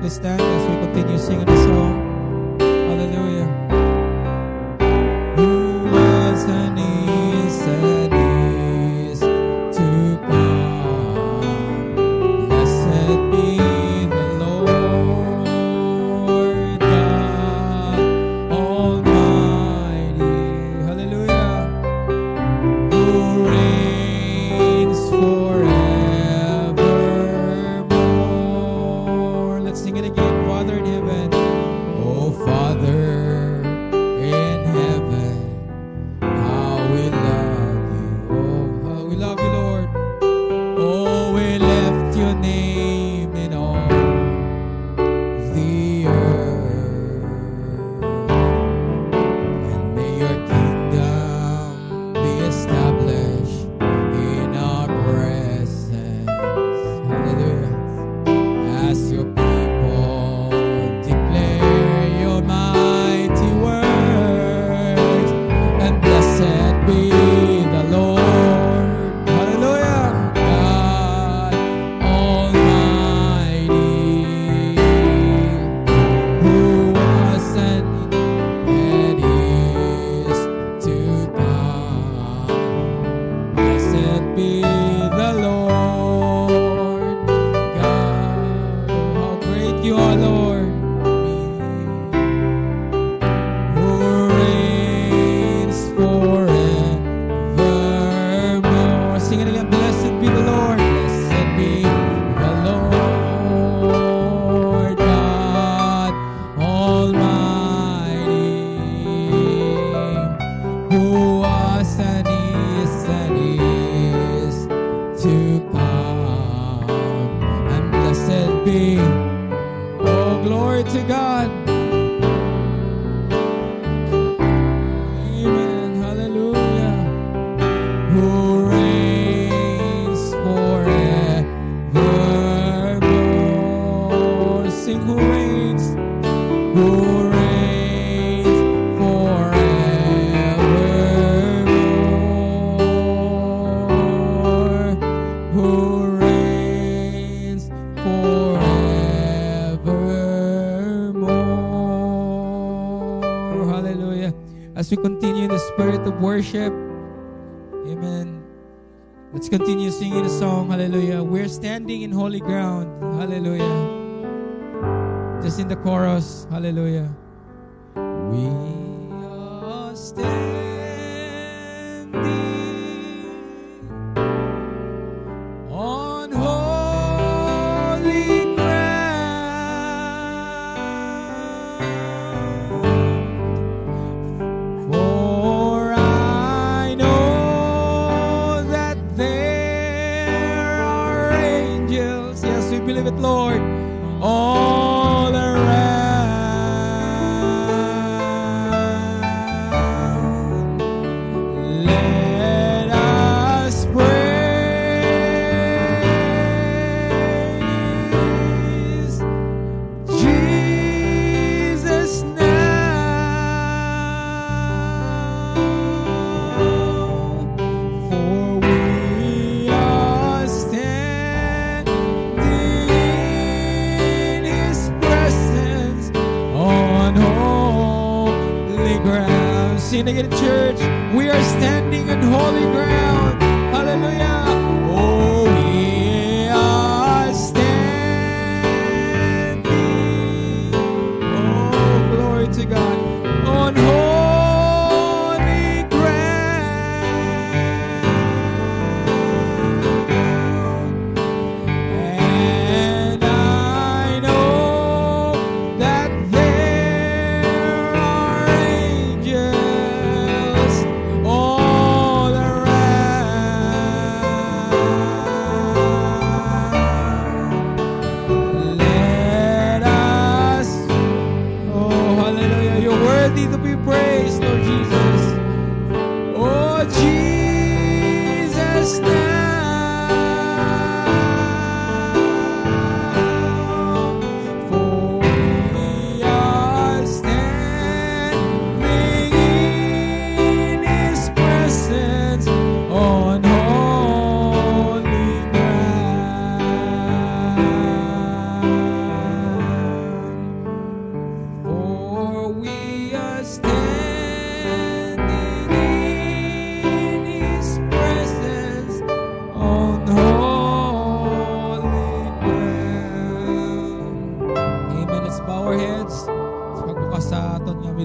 please stand as we continue singing the song. Hallelujah. Who was and is to come. Blessed be the Lord God Almighty. Hallelujah. Who reigns forevermore. Let's sing it again. Father in heaven. Oh, Father in heaven, how we love you. Oh, how we love you, Lord. Oh, we lift your name in all the earth. And may your kingdom be established in our presence. Hallelujah. As your people declare your mighty words, and blessed be the Lord. Hallelujah. God Almighty, who was and is to come. Blessed be the Lord God. Oh, how great you are, Lord. Who reigns forevermore. Sing it again. Blessed be the Lord. Blessed be the Lord God Almighty, who was and is to come. And blessed be, oh, glory to God. Amen. Hallelujah. Who reigns forevermore. Sing, who reigns? Who reigns forevermore. Who reigns forevermore. Hallelujah. As we continue in the spirit of worship, amen. Let's continue singing the song. Hallelujah. We're standing in holy ground. Hallelujah. Just in the chorus. Hallelujah. We are standing on holy ground. For I know that there are angels. Yes, we believe it, Lord. All around. Let us praise Jesus now. For we are standing in His presence on holy ground. Sing again, church. We are standing on holy ground. Hallelujah. Oh, we are standing. Oh, glory to God. On holy ground. And I know that there are angels all around. Let us, oh, hallelujah, you're worthy to be praised, Lord Jesus. Oh, Jesus now. For we are standing in His presence on holy ground.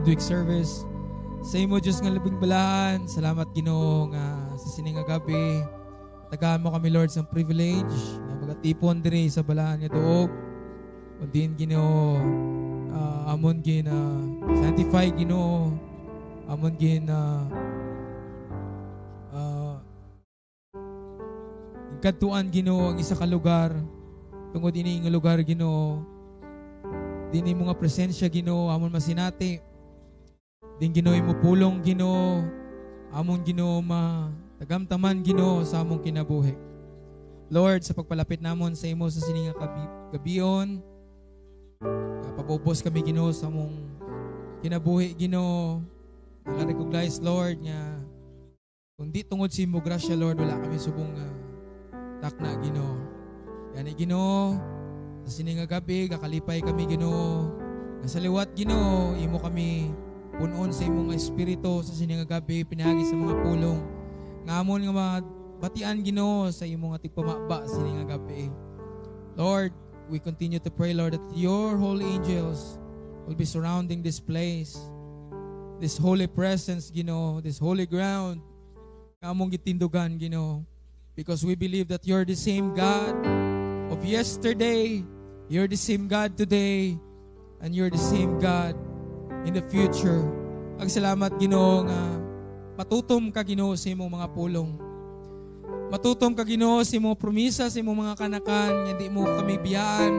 midweek service. Sa imo Diyos nga labing balahan, salamat Ginoo nga sa sining nga gabi. Tagaan mo kami Lord sa privilege nga magatipon diri sa balahan nga tuog. Undin Ginoo, amon gin sanctify Ginoo, amon gin kadtuan Ginoo ang isa ka lugar. Tungod ini nga lugar Ginoo, dini mo nga presensya Ginoo, amon masinati. Din Ginoo imo pulong Ginoo, amon Ginoo tagamtaman Ginoo sa among kinabuhi. Lord, sa pagpalapit namon sa imo sa sining nga gabion, pabubos kami Ginoo sa among kinabuhi Ginoo. Naka-recognize Lord nga kundi tungod sa imo grasya Lord, wala kami subong takna Ginoo. Gani Ginoo, sa sining nga gabi kakalipay kami Ginoo. Nga sa liwat Ginoo, imo kami punon sa imong espiritu sa sining nga gabi pinagi sa mga pulong. Nga amon nga mabatian Ginoo sa imong tigpamaba sa sining nga gabi. Lord, we continue to pray Lord that your holy angels will be surrounding this place, this holy presence Ginoo, this holy ground nga among gitindugan Ginoo, because we believe that you're the same God of yesterday, you're the same God today, and you're the same God in the future. Ang salamat Ginoo nga matutom ka Ginoo sa imong mga pulong. Matutom ka Ginoo sa imong promisa sa imong mga kanakan, hindi mo kami biyaan.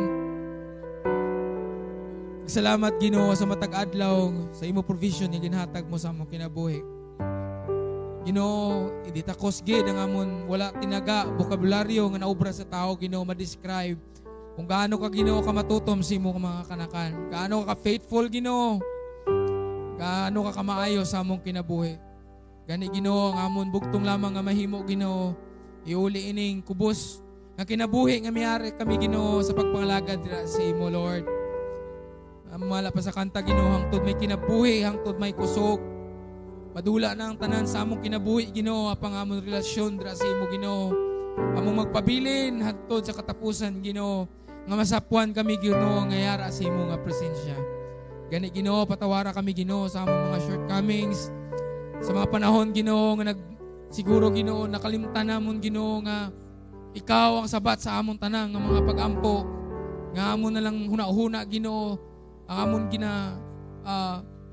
Salamat Ginoo sa matag adlaw sa imong provision nga ginhatag mo sa among kinabuhi. Ginoo, hindi takos gid ang amon wala tinaga bokabularyo nga naobra sa tao Ginoo ma-describe kung gaano ka Ginoo ka matutom sa imong mga kanakan, gaano ka faithful Ginoo, gaano ka kamaayo sa among kinabuhi. Gani Ginoo ang amon bugtong lamang nga mahimo Ginoo, iuli ining kubos nga kinabuhi nga miyari kami Ginoo sa pagpangalagad dira sa imo Lord. Mala pa sa kanta Ginoo, hangtod may kinabuhi, hangtod may kusog. Madula na ang tanan sa among kinabuhi Ginoo, apang among relasyon dira sa imo Ginoo. Among magpabilin hangtod sa katapusan Ginoo, nga masapuan kami Ginoo nga yara sa imo nga presensya. Gani Ginoo, patawara kami Ginoo sa among mga shortcomings, sa mga panahon Ginoo nga siguro Ginoo nakalimtan namon Ginoo nga ikaw ang sabat sa among tanang nga mga pag-ampo, nga amon na lang huna-huna Ginoo, ang amon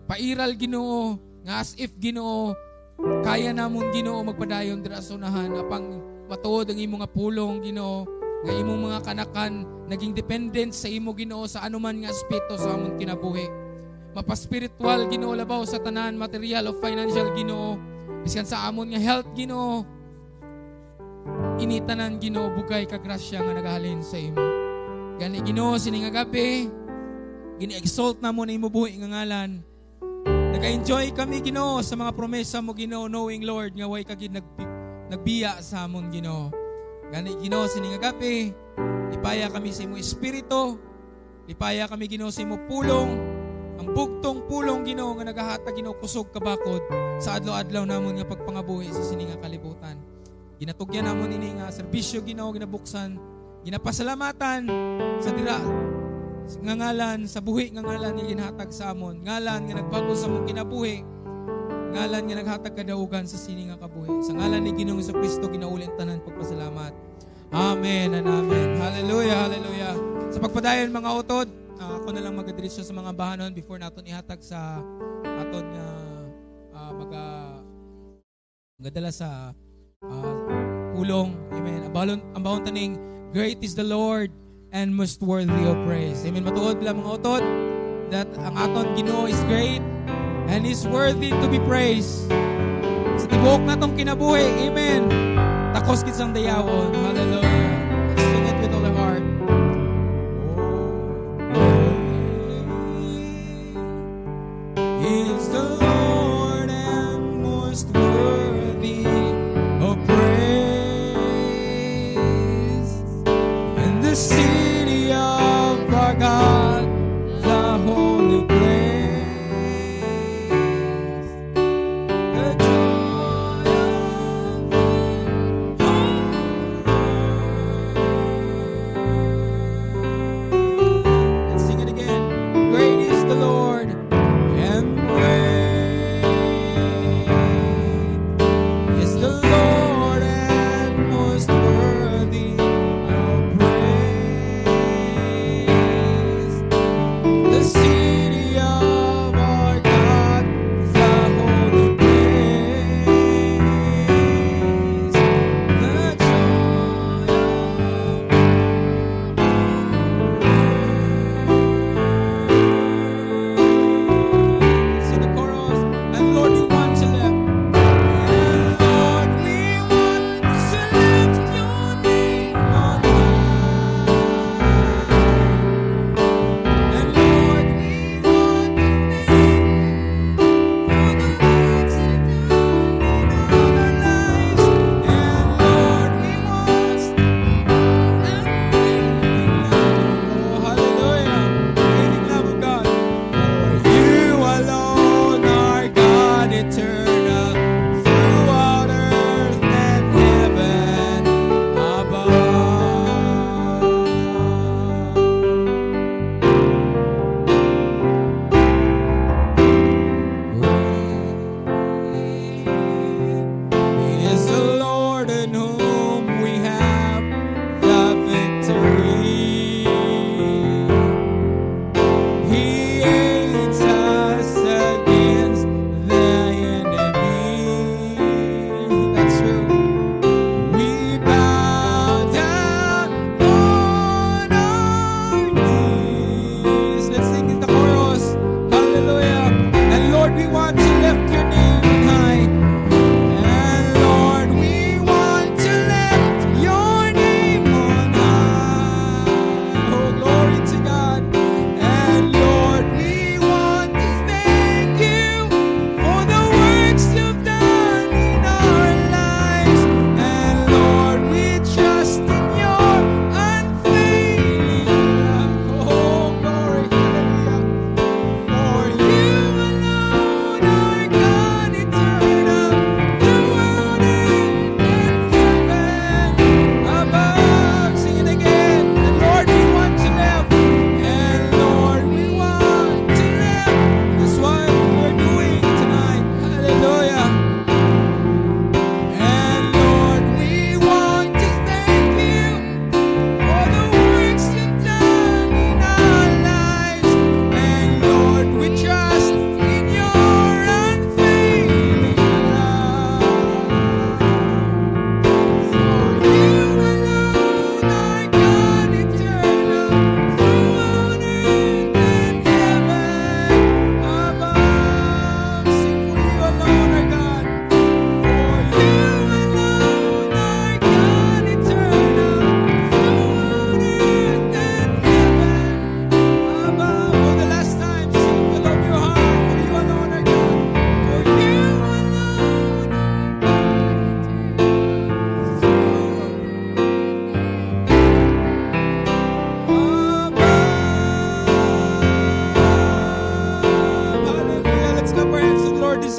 pairal Ginoo, nga as if Ginoo kaya namon Ginoo magpadayon dira sa unahan, apang matuod ang imo nga pulong Ginoo, nga imong mga kanakan naging dependent sa imo Ginoo sa anuman nga aspeto sa amon kinabuhi. Mapaspiritual Ginoo labaw sa tanan, material o financial Ginoo, biskan sa amon nga health Ginoo, initanan Ginoo bugay ka grasya nga nagahalin sa imo. Gani Ginoo sining nga gabi gini-exalt namo na imo buhi nga ngalan. Naka-enjoy kami Ginoo sa mga promesa mo Ginoo, knowing Lord nga way ka gid nagbiya sa amon Ginoo. Gani Ginoo sining nga gabi lipaya kami sa imo espiritu, lipaya kami Ginoo sa imo pulong, ang bugtong pulong Ginoo nga nagahatag Ginoo kusog kabakod sa adlaw-adlaw namon nga pagpangabuhi sa sining nga kalibutan. Ginatugyan namon ini nga serbisyo Ginoo, ginabuksan, ginapasalamatan sa dira nga ngalan, sa buhi nga ngalan nga ginhatag sa amon, ngalan nga nagbago sa among kinabuhi, ngalan nga naghatag kadaugan sa sining nga kabuhi. Sa ngalan ni Ginoong Jesucristo ginaulit tanan pagpasalamat. Amen and amen. Hallelujah, hallelujah. Sa pagpadayon mga utod, ako na lang magadiretso sa mga bahanon before naton ihatag sa aton nga magadala sa pulong. Amen. Ang bahon taning, great is the Lord and most worthy of praise. Amen. Matuod lang mga utod that ang aton Ginoo is great and is worthy to be praised. Sa tibuok na itong kinabuhi. Amen. Takos kitsang dayawon. Hallelujah. Let's sing it with all our heart. Is the Lord and most worthy of praise. In the city of our God, the holy place, the joy of the Let's sing it again. Great is the Lord and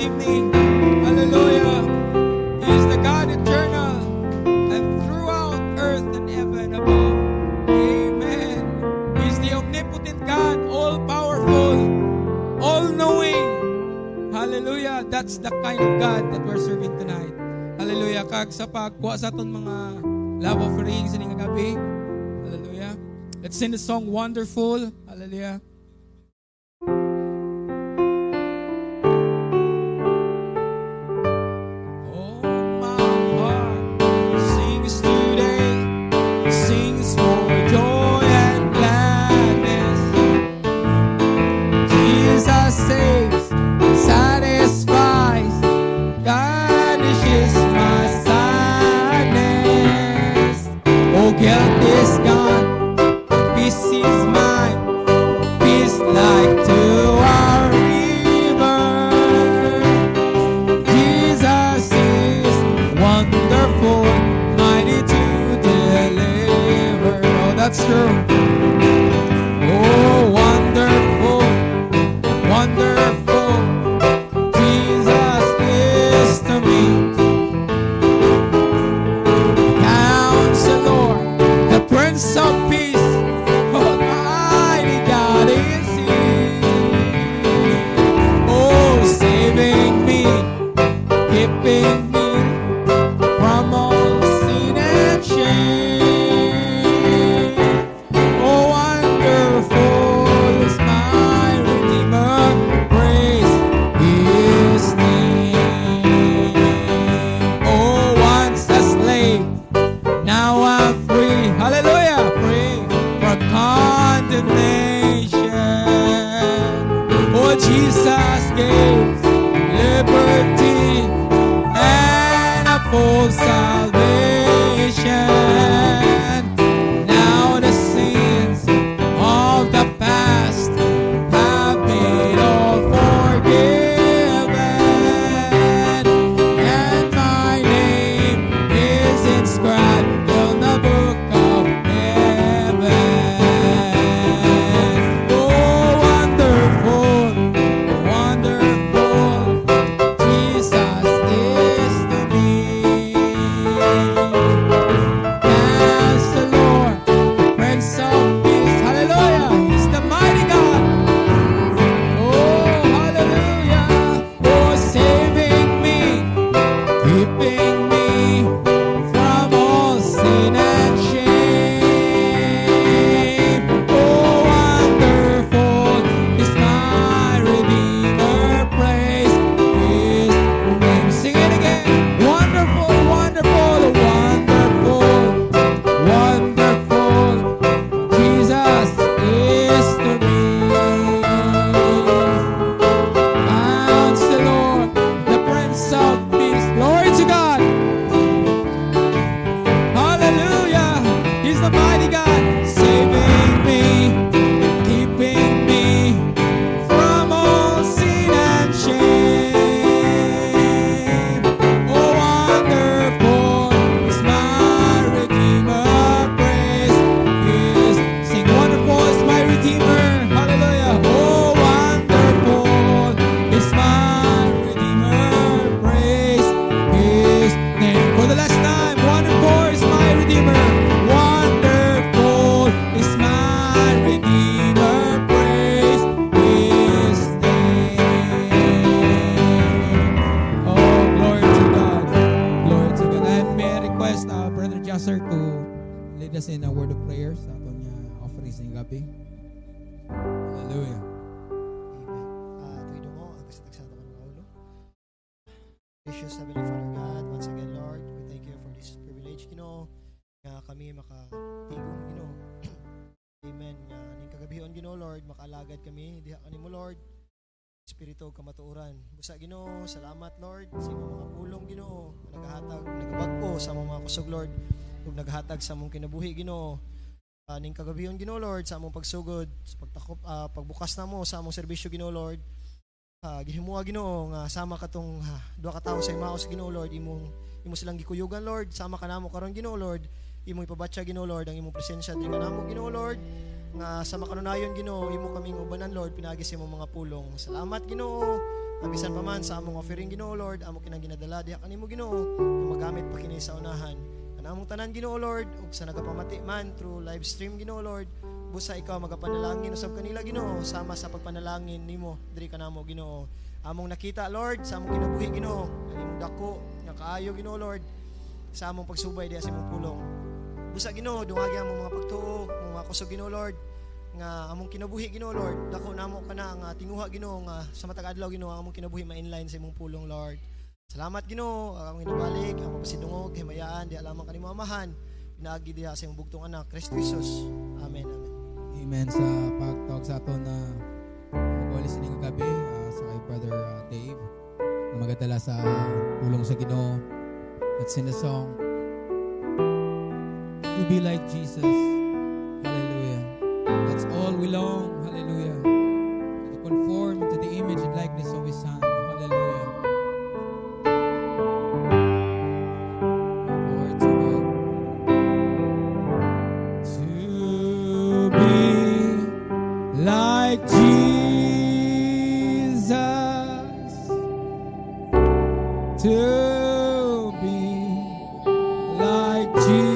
this evening. Hallelujah. He is the God eternal and throughout earth and heaven above. Amen. He is the omnipotent God, all-powerful, all-knowing. Hallelujah. That's the kind of God that we're serving tonight. Hallelujah. Kag sa pagkuha sa aton mga love offerings sa gabi. Hallelujah. Let's sing the song Wonderful. Hallelujah. Guilt is gone, peace is mine, peace like to our river. Jesus is wonderful, mighty to deliver. Oh, that's true. Oh, wonderful, wonderful, Jesus is to me. Prince of Peace, Almighty God is He. Oh, saving me, keeping me from all sin and shame. Oh, wonderful is my Redeemer, praise His name. Oh, once a slave, now I'm free. Hallelujah. Free from condemnation. Oh, Jesus gave liberty and a full salvation. Now the sins of the past have been all forgiven, and my name is inscribed in the book of heaven. Oh, wonderful, wonderful, Jesus is to me. As the Lord, the Prince of Peace, hallelujah, He's the mighty God. Oh, hallelujah, oh, saving me, keeping me from all sin and shame. Oh, wonderful is my Redeemer, praise His name. Sing it again. Wonderful, wonderful, wonderful, wonderful, Jesus is to me. Bounce the Lord, the Prince of Peace. Glory to God. Hallelujah. He's the mighty God, saving me, keeping me from all sin and shame. Oh, wonderful is my Redeemer, praise His. Sing, wonderful is my Redeemer. Hallelujah. Oh, wonderful is my Redeemer, praise His name. For the last time, wonderful is my Redeemer. Wonderful is my Redeemer, praise His name. Oh, glory to God. Glory to God. And may I request Brother Jasser to lead us in a word of prayer sa atong offering sa gabi. Hallelujah. Tuwid mo, ang kasatagsan ng mga ulo. Gracious Heavenly Father God, once again, Lord, we thank you for this privilege, Ginoo, nga kami makatigong, Ginoo. Amen. Nga ning kagabion, Ginoo, Lord, makaalagad kami, diha kanimo, Lord. Espiritu kamatuoran. Busa, Ginoo, salamat, Lord, sa imong mga pulong, Ginoo, nagahatag, nagabag-o sa mga kusog, Lord, ug naghatag sa mong kinabuhi, Ginoo. Ning kagabion, Ginoo, Lord, sa among pagsugod, sa pagtakop, pagbukas na mo sa among serbisyo, Ginoo, Lord. Gihimuha, Ginoo, nga sama katong duha ka tawo sa imaos, Ginoo, Lord, imo silang gikuyugan, Lord, sama ka namo karon, Ginoo, Lord, imo ipabatya, Ginoo, Lord, ang imong presensya dinga namo, Ginoo, Lord, nga sa makanunayon, Ginoo, imo kaming ubanan, Lord, pinagi sa imong mga pulong. Salamat, Ginoo, Abisan pa man sa among offering Ginoo Lord, among kinang ginadala diha kanimo Ginoo, nga magamit pa kini sa unahan. Kana among tanan Ginoo Lord, ug sa nagapamati man through live stream Ginoo Lord, busa ikaw magapanalangin usab kanila Ginoo, sama sa pagpanalangin nimo diri kanamo Ginoo. Among nakita Lord sa among kinabuhi Ginoo, kanimong dako nga kaayo Ginoo Lord, sa among pagsubay diha sa imong pulong. Busa Ginoo, dungagi among mga pagtuo, mga kusog Ginoo Lord, nga among kinabuhi Ginoo Lord, dako namo kana nga tinguha Ginoo nga sa matag adlaw Ginoo among kinabuhi ma-inline sa imong pulong Lord. Salamat Ginoo, among ginabalik, among pasidungog, himayaan di lamang kanimo amahan, pinaagi diha sa imong bugtong anak Kristo Jesus. Amen. Amen. Amen. Sa pagtawag sa aton na mag-walis sining gabi sa kay Brother Dave na magadala sa pulong sa Ginoo. Let's sing the song To Be Like Jesus. Hallelujah. That's all we long. Hallelujah. To conform to the image and likeness of His Son. Hallelujah. Glory to God. To be like Jesus. To be like Jesus.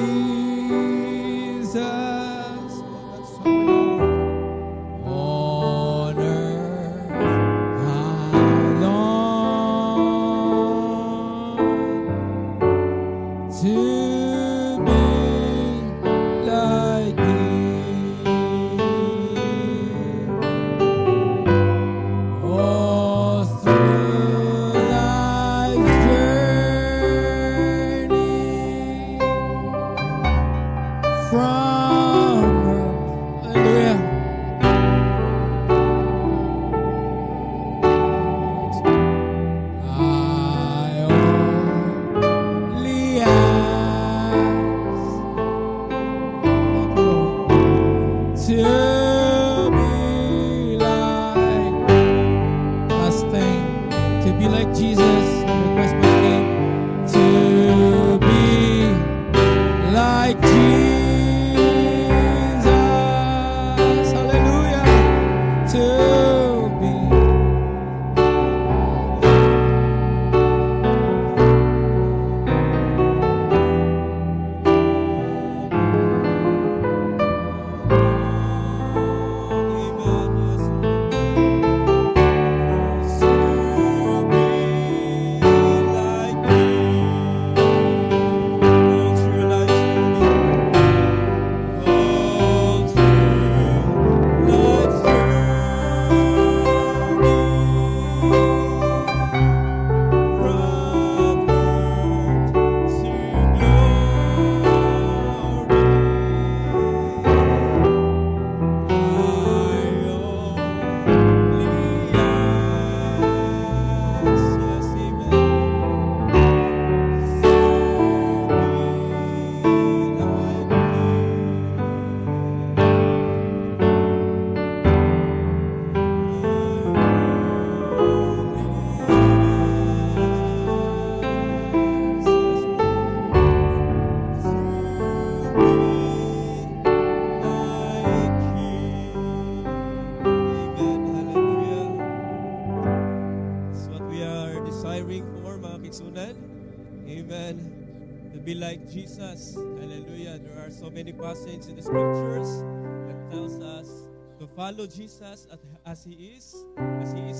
Jesus. Hallelujah. There are so many passages in the scriptures that tells us to follow Jesus as He is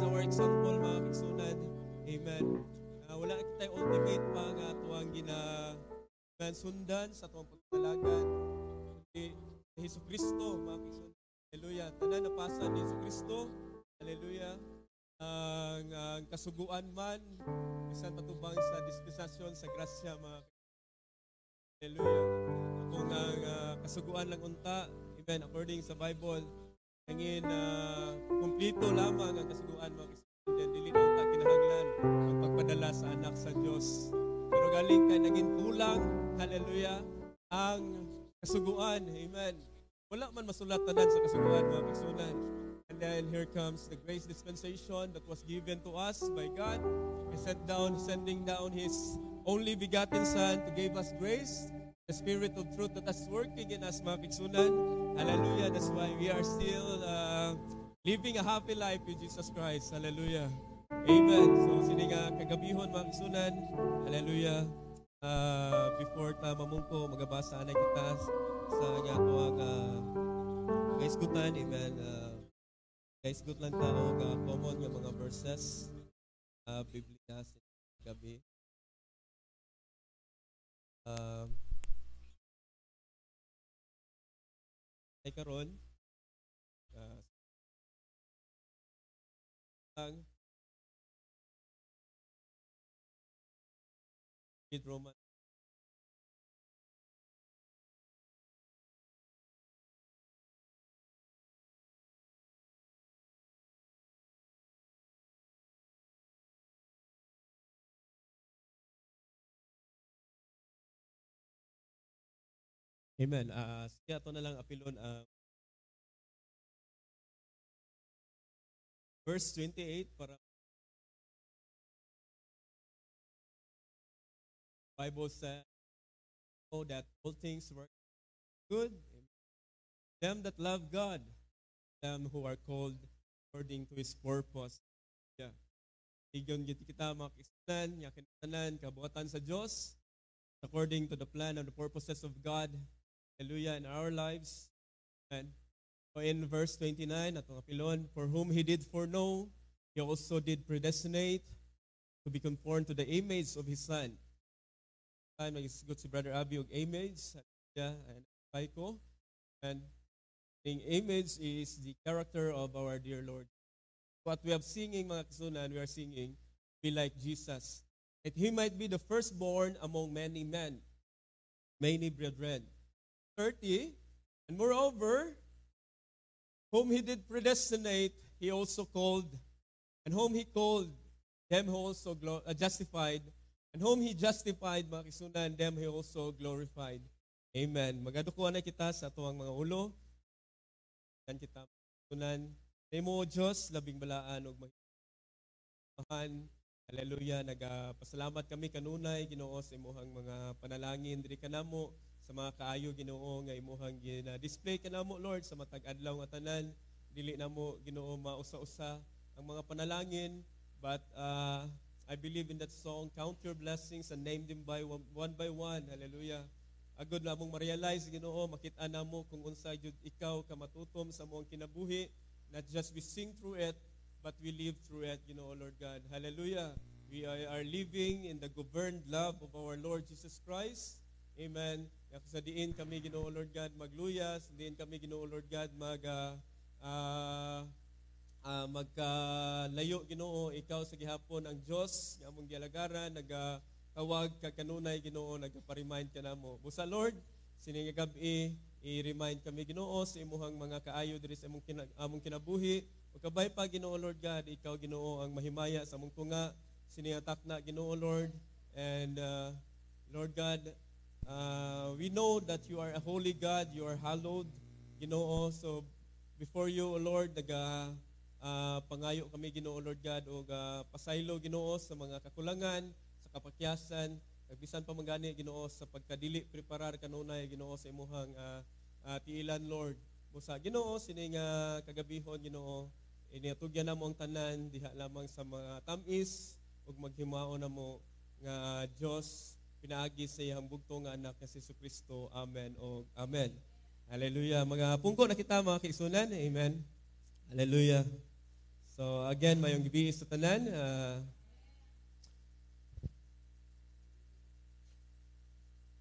our example, mga kigsunan. Amen. Wala kita ultimate pa nga tuwang sundan sa tuwang pagpalagan. Jesu Kristo, mga kigsunan. Hallelujah. Tanan napasan ni Jesu Kristo. Hallelujah. Ang kasuguan man, bisan patubang sa dispensasyon sa grasya, mga hallelujah. Kung ang kasuguan lang unta, amen, according sa Bible, hangin kumplito lamang ang kasuguan, mga kasuguan, dili na unta kinahanglan ang pagpadala sa anak sa Diyos. Pero galing kay naging kulang, hallelujah, ang kasuguan, amen. Wala man masulatanan sa kasuguan, mga kasuguan. And then here comes the grace dispensation that was given to us by God. He sending down His only begotten Son to give us grace, the Spirit of truth that is working in us, mga kigsunan. Hallelujah. That's why we are still living a happy life with Jesus Christ. Hallelujah. Amen. So sini nga kagabihon mga kisunan. Hallelujah. Before ta mamungko magabasa na kita sa nga tuwang kaisgutan. Amen. Kaisgutan ta og common nga mga verses Biblia sa gabi. Ay karon ang Roman. Amen. Sige ato na lang apilon ang verse 28 para Bible says that all things work good. Them that love God, them who are called according to His purpose. Yeah. Igon gid kita makisnan, nya kinatanan kabuhatan sa Dios according to the plan and the purposes of God. Hallelujah, in our lives. And so in verse 29, atong apilon, for whom He did foreknow, He also did predestinate to be conformed to the image of His Son. Time is good si Brother Abby og image. Yeah, and Paiko. And the image is the character of our dear Lord. What we have singing, mga kasunan, we are singing, be like Jesus. That He might be the firstborn among many men, many brethren. 30, and moreover, whom He did predestinate, He also called, and whom He called, them He also justified, and whom He justified, mga kisunan, them He also glorified. Amen. Magadukuan na kita sa tuwang mga ulo. Yan kita, kisunan, Nemo Diyos, labing balaan og mahan. Hallelujah. Nagapasalamat kami kanunay, Ginoo, sa imuhang mga panalangin diri kanamo, sa mga kaayo Ginoo nga imuhang gina-display kanamo Lord sa matag adlaw nga tanan. Dili namo Ginoo mausa-usa ang mga panalangin, but I believe in that song, count your blessings and name them by one by one. Hallelujah. Agod na mong ma-realize Ginoo, makita namo kung unsa jud ikaw ka matutom sa mong kinabuhi, not just we sing through it, but we live through it, Ginoo Lord God. Hallelujah. We are living in the governed love of our Lord Jesus Christ. Amen. Sa diin kami Ginoo Lord God magluyas, diin kami Ginoo Lord God magkalayo Ginoo, ikaw sa gihapon ang Dios nga among gialagaran, nagtawag ka kanunay Ginoo, nagpa-remind ka namo. Busa Lord, sining gabi i-remind kami Ginoo sa imuhang mga kaayo diri sa among kinabuhi. Ug kabay pa Ginoo Lord God, ikaw Ginoo ang mahimaya sa among tunga, sining takna Ginoo Lord. And Lord God, we know that you are a holy God, you are hallowed, Ginoo. So before you, O Lord, pangayo kami Ginoo Lord God, o pasaylo Ginoo sa mga kakulangan, sa kapakyasan, bisan pa mangani Ginoo sa pagkadili preparar kanunay Ginoo sa imuhang tiilan Lord. Busa Ginoo sining kagabihon Ginoo, iniatugyan namo ang tanan diha lamang sa mga tamis ug maghimao namo nga Dios pinaagi sa iyang bugto nga anak nga si Jesucristo. Amen o amen. Hallelujah. Mga pungko na kita mga kaigsunan. Amen. Hallelujah. So again, mayong gabi sa tanan.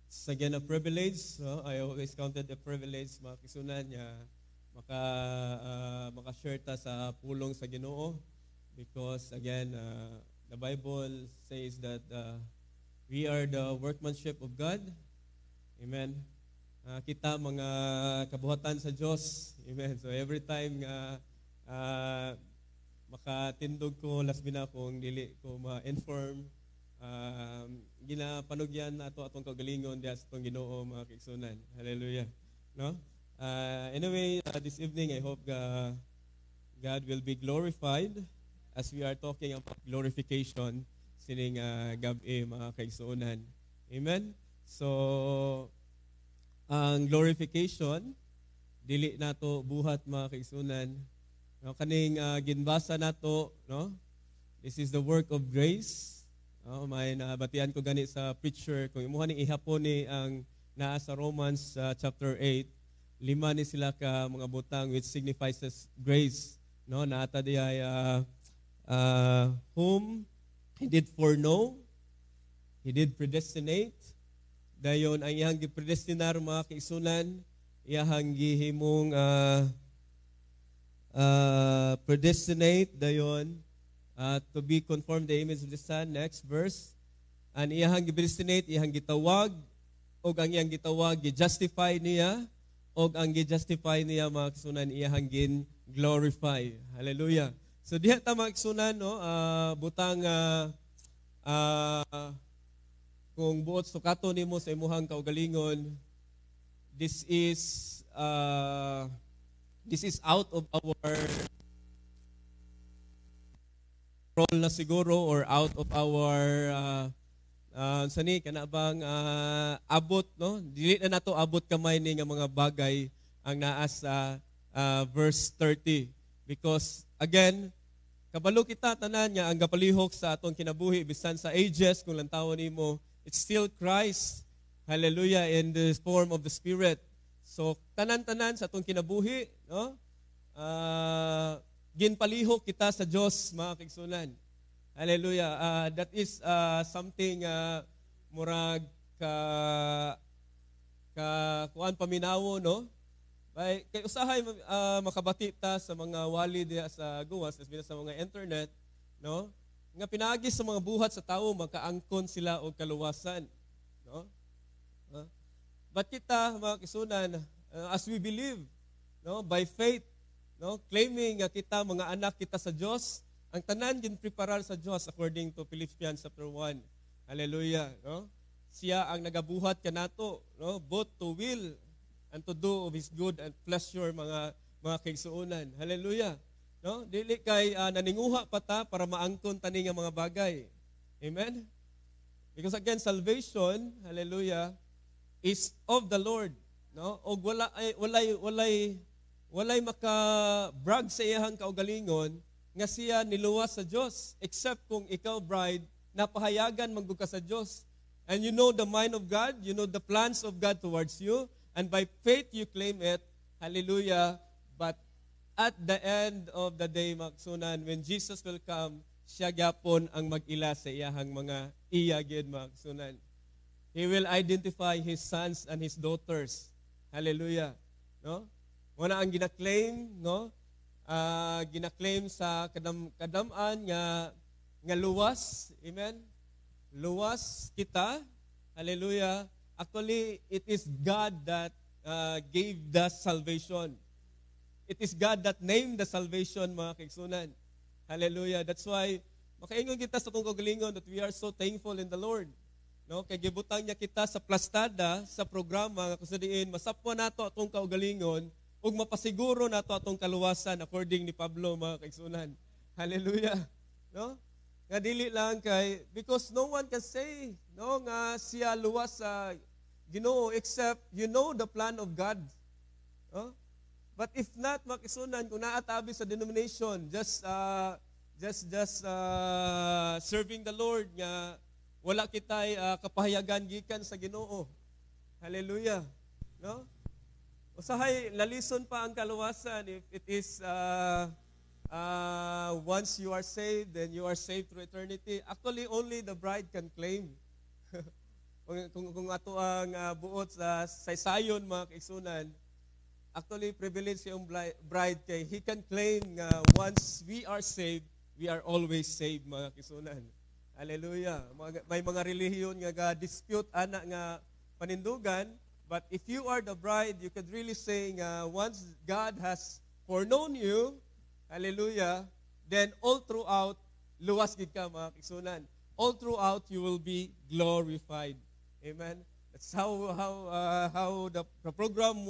It's again a privilege. So I always counted a privilege mga kaigsunan maka-share ta sa pulong sa Ginoo, because again the Bible says that we are the workmanship of God. Amen. Kita mga kabuhatan sa Diyos. Amen. So every time makatindog ko, last na kung dili ko ma-inform, ginapanugyan na atong kagalingon diya sa itong Ginoo mga kaigsunan. Hallelujah. No? Anyway, this evening I hope God will be glorified as we are talking about glorification sining gabi mga kaigsunan. Amen. So ang glorification dili nato buhat mga kaigsunan. No, kaning ginbasa nato, no? This is the work of grace. May nabatian ko gani sa preacher kung imuha ni ihapon ni ang naa sa Romans chapter 8, 5 ni sila ka mga butang which signifies as grace. No, naata di ay whom he did foreknow, he did predestinate. Dayon ang iyang gipredestinar mga kaisunan, iyang gihimong predestinate dayon to be conformed the image of the Son. Next verse. And iyang gipredestinate, iyang gitawag, og ang iyang gitawag gi-justify niya, og ang gi-justify niya mga kaisunan iyang gin-glorify. Hallelujah. So diha ta mga kaisunan no, butang kung buot sukato nimo sa imuhang kaugalingon, this is out of our role na siguro, or out of our sani kana bang abot no, dili na nato abot kamay ni nga mga bagay ang naa sa verse 30, because again kabalo kita tanan nga ang gapalihok sa atong kinabuhi bisan sa ages kung lantawon nimo, it's still Christ. Hallelujah, in the form of the Spirit. So tanan-tanan sa atong kinabuhi no, ginpalihok kita sa Dios mga kaigsunan. Hallelujah. That is something murag kuan paminawo no. Kay usahay makabati ta sa mga wali diha sa gawas, sa mga internet no, nga pinaagi sa mga buhat sa tawo makaangkon sila og kaluwasan no. But kita mga kaisunan, as we believe no, by faith no, claiming nga kita mga anak kita sa Dios, ang tanan gin preparar sa Dios according to Philippians chapter 1. Hallelujah, no? Siya ang nagabuhat kanato, no, both to will and to do of his good and pleasure mga kaigsuonan. Hallelujah. No? Dili kay naninguha pa ta para maangkon tani nga mga bagay. Amen. Because again, salvation, hallelujah, is of the Lord, no? Og walay maka-brag sa iyang kaugalingon nga siya niluwas sa Dios, except kung ikaw bride napahayagan manggug ka sa Dios. And you know the mind of God, you know the plans of God towards you, and by faith you claim it. Hallelujah. But at the end of the day, magsunan, when Jesus will come, siya gyapon ang mag-ila sa iyahang mga iyagid magsunan. He will identify his sons and his daughters. Hallelujah. No? Wala ang gina-claim, no? Gina-claim sa kadaman nga luwas. Amen. Luwas kita. Hallelujah. Actually, it is God that gave the salvation. It is God that named the salvation, mga kaigsunan. Hallelujah. That's why makaingon kita sa itong kagalingon that we are so thankful in the Lord. No, kay gibutang niya kita sa plastada sa programa nga kusadiin masapwa nato atong kaugalingon ug mapasiguro nato atong kaluwasan according ni Pablo, mga kaigsunan. Hallelujah. No? Nga dili lang kay because no one can say no nga siya luwas sa Ginoo except you know the plan of God. No? But if not, mga kaigsunan, kung naatabi sa denomination just serving the Lord nga wala kitay kapahayagan gikan sa Ginoo. Hallelujah. No? Usahay lalison pa ang kaluwasan if it is once you are saved, then you are saved through eternity. Actually, only the bride can claim. kung ato ang buot sa saysayon, mga kaigsunan, actually privilege yung bride kay he can claim once we are saved, we are always saved, mga kaigsunan. Hallelujah. May mga relihiyon nga dispute ana nga panindugan, but if you are the bride, you could really say once God has foreknown you, hallelujah, then all throughout luwas gid ka, mga kaigsunan. All throughout you will be glorified. Amen. That's how the program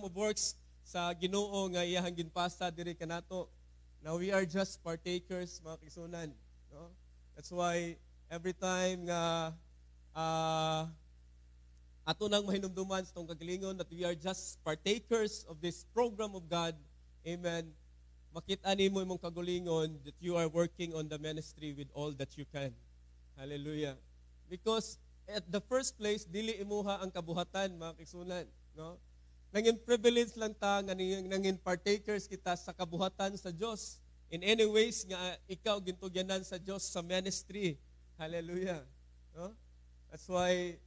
of works sa Ginoo nga iyang ginpasa diri kanato. Now we are just partakers, mga kaigsunan, no? That's why every time nga ato nang mahinumduman sa itong kagalingon that we are just partakers of this program of God, amen, makita nimo imong kagulingon that you are working on the ministry with all that you can. Hallelujah. Because at the first place, dili imuha ang kabuhatan, mga kaigsunan. No? Nangin privilege lang ta, nangin partakers kita sa kabuhatan sa Diyos. In any ways, nga ikaw gintugyanan sa Diyos sa ministry. Hallelujah. No? That's why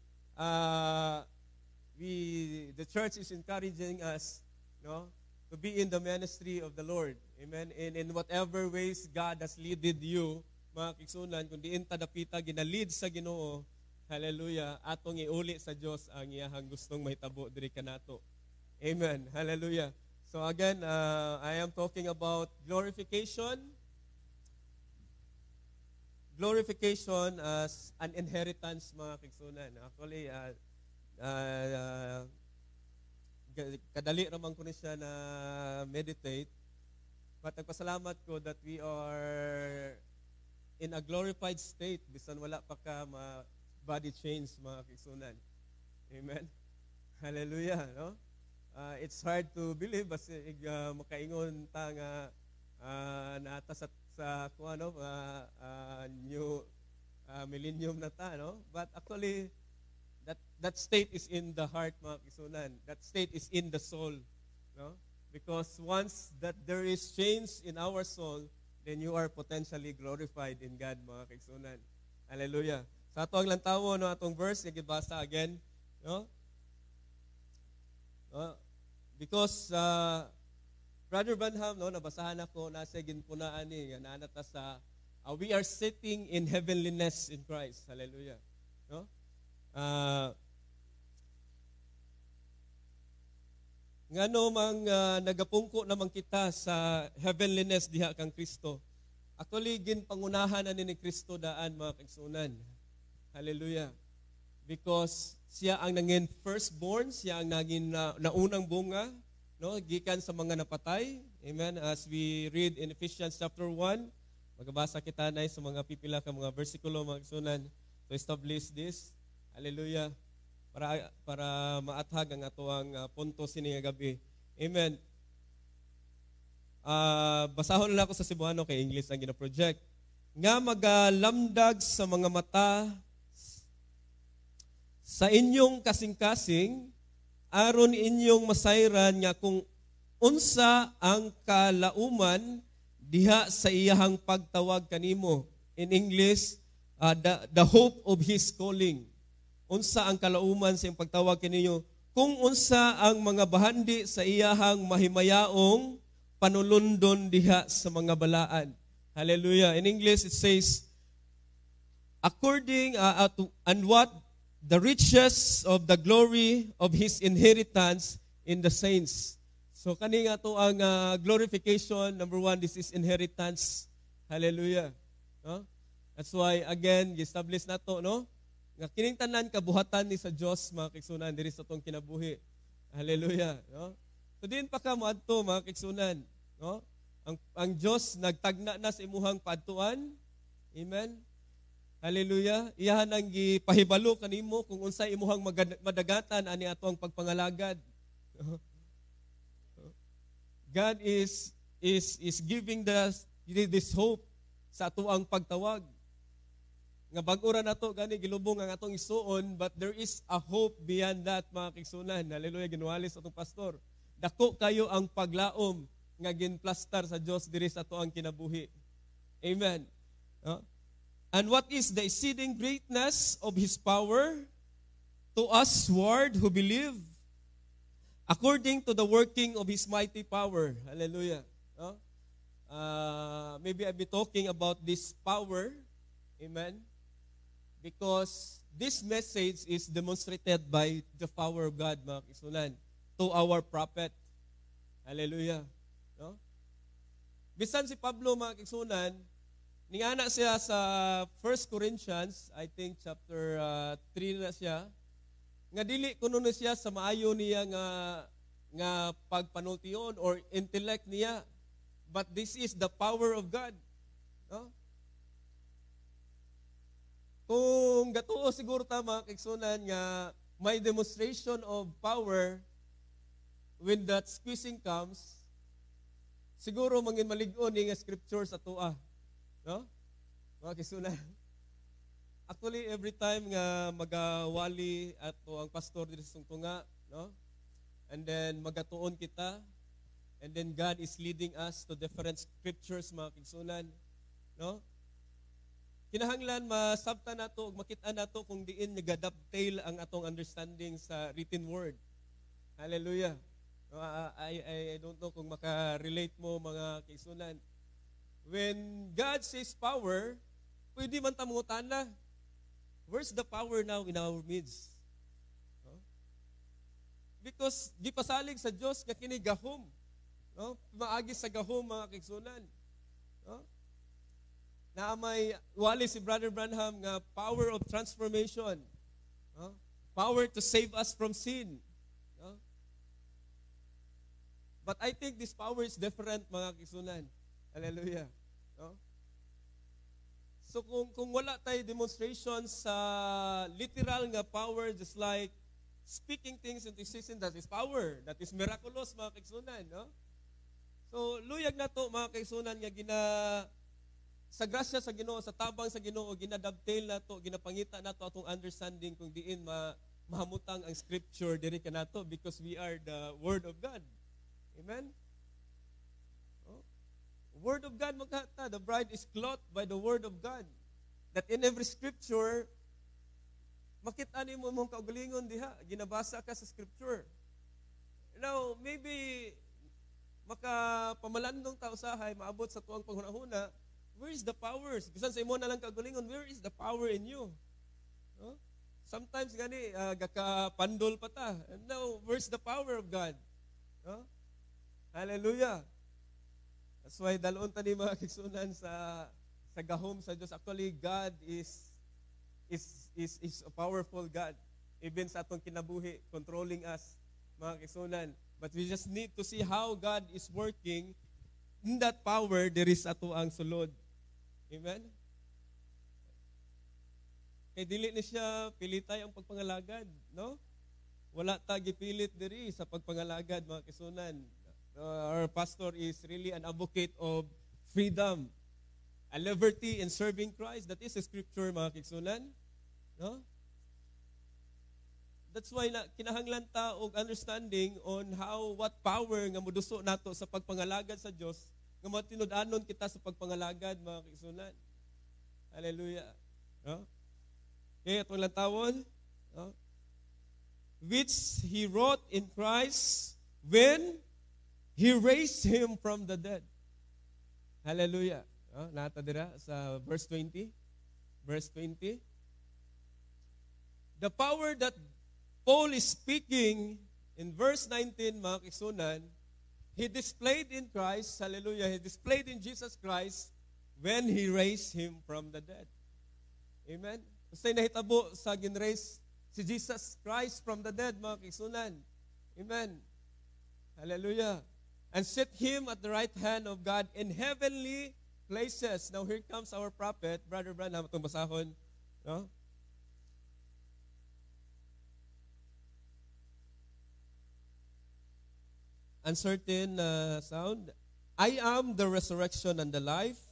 the church is encouraging us, no, to be in the ministry of the Lord. Amen. And in whatever ways God has leaded you, mga kaigsunan, kung diin tadapita ginalid sa Ginoo, hallelujah, atong iuli sa Dios ang iyahang gustong mahitabo diri kanato. Amen. Hallelujah. So again, I am talking about glorification. Glorification as an inheritance, mga kaigsunan. Actually, kadali raman ko ni siya na meditate. But nagpasalamat ko that we are in a glorified state bisan wala pa ka body change, mga kaigsunan. Amen. Hallelujah, no? It's hard to believe basta makaingon ta nga naata sa new millennium na ta, no? But actually that state is in the heart, mga kaigsunan. That state is in the soul, no? Because once that there is change in our soul, then you are potentially glorified in God, mga kaigsunan. Hallelujah. Sa ato ang lantawo, no, atong verse, yung gibasa again, no? Because Brother Branham, no, nabasahan ako, nasa ginpunaan ni, nanata sa, we are sitting in heavenliness in Christ. Hallelujah. No? Ngano mang nagapungko naman kita sa heavenliness diha kang Kristo. Actually, ginpangunahan na ni Kristo daan, mga kaigsunan. Hallelujah. Because siya ang nangin firstborn, siya ang naging naunang bunga, no, gikan sa mga napatay. Amen. As we read in Ephesians chapter 1, magabasa kita na sa mga pipila ka mga bersikulo, mga kaigsunan, to establish this. Hallelujah. Para maathag ang atoang punto sini nga gabi. Amen. Basahon lang ako sa Cebuano kay English ang gina-project. Nga magalamdag sa mga mata sa inyong kasing-kasing, aron inyong masayran nga kung unsa ang kalauman diha sa iyahang pagtawag kanimo. In English, the hope of His calling. Unsa ang kalauman sa iyang pagtawag kaninyo, kung unsa ang mga bahandi sa iyahang mahimayaong panulundon diha sa mga balaan. Hallelujah. In English, it says, according and what the riches of the glory of His inheritance in the saints. So kani nga to ang glorification. Number one, this is inheritance. Hallelujah. No? That's why, again, establish na to, no? Nga kining tanan kabuhatan ni sa Dios, mga kaigsunan, diri sa tong kinabuhi. Hallelujah. No? So din pa ka moadto, mga kaigsunan, no? Ang Dios nagtagna na sa imuhang paadtuan. Amen. Hallelujah. Iyahan ang gipahibalo kanimo kung unsay imuhang madagatan ani ato ang pagpangalagad. God is giving this hope sa ato ang pagtawag. Nga bag-ura nato gani gilubong ang atong isuon, but there is a hope beyond that, mga kaigsunan. Hallelujah. Ginuwalis atong pastor. Dako kayo ang paglaom nga ginplastar sa Dios diri sa ato ang kinabuhi. Amen. No? And what is the exceeding greatness of His power to us who believe, according to the working of His mighty power. Hallelujah. No? Maybe I'll be talking about this power. Amen. Because this message is demonstrated by the power of God, mga kaigsunan, to our prophet. Hallelujah. No? Bisan si Pablo, mga kaigsunan, ningana siya sa 1 Corinthians, I think chapter 3 na siya, nga dili kuno na siya sa maayo niya nga pagpanultiyon or intellect niya, but this is the power of God. No? Kung gatuo siguro ta, mga kaigsunan, nga may demonstration of power when that squeezing comes, siguro mangin malig-on nga scripture sa tua. No? Mga kisunan. Actually, every time nga magawali ato ang pastor dito sa tunga, no? And then magatuon kita, and then God is leading us to different scriptures, mga kisunan, no? Kinahanglan masabta nato ug makita nato kung diin nagadaptail ang atong understanding sa written word. Hallelujah. No, I don't know kung maka-relate mo, mga kaisunan. When God says power, pwede man tamungutan na. Where's the power now in our midst? No? Because gipasalig sa Dios nga kini gahom. No? Maagi sa gahom, mga kaisunan. No? Na may wali si Brother Branham nga power of transformation. No? Power to save us from sin. No? But I think this power is different, mga kisunan. Hallelujah. No? So kung wala tayo demonstration sa literal nga power, just like speaking things into existence, that is power. That is miraculous, mga kisunan. No? So luyag na to, mga kisunan, nga sa grasya sa Ginoo, sa tabang sa Ginoo, ginadabtail na to, ginapangita na to atong understanding kung diin mahamutang ang scripture diri kanato, because we are the Word of God. Amen? Oh. Word of God magkata. The bride is clothed by the Word of God. That in every scripture, makita ni mo mong kaugalingon diha, ginabasa ka sa scripture. Now, maybe makapamalandong tao sahay, maabot sa tuwang panghunahuna, where is the power? Bisan sa imo na lang kaugalingon, where is the power in you? No? Sometimes gani, gakapandol pa ta. And now, where's the power of God? No? Hallelujah. That's why dalon ta ni mga kigsunan sa gahom sa Dios. Actually, God is a powerful God. Even sa atong kinabuhi, controlling us, mga kigsunan. But we just need to see how God is working. In that power, there is ato ang sulod. Amen? Kay dili ni siya pilitay ang pagpangalagad, no? Wala ta gipilit diri sa pagpangalagad, mga kisunan. Our pastor is really an advocate of freedom, a liberty in serving Christ. That is a scripture, mga kisunan. No? That's why kinahanglan ta og understanding on what power nga moduso nato sa pagpangalagad sa Dios, nga matinud-anon kita sa pagpangalagad, mga kisunan. Hallelujah. No? Okay, atong lantawon, no? Which he wrought in Christ when he raised him from the dead. Hallelujah. No? Nata dira sa verse 20. Verse 20. The power that Paul is speaking in verse 19, mga kisunan, he displayed in Christ, hallelujah, he displayed in Jesus Christ when he raised him from the dead. Amen? Basta nahitabo sa ginraise si Jesus Christ from the dead, mga kisunan. Amen? Hallelujah. And set him at the right hand of God in heavenly places. Now here comes our prophet, Brother Branham, itong basahon. No? Uncertain sound. I am the resurrection and the life,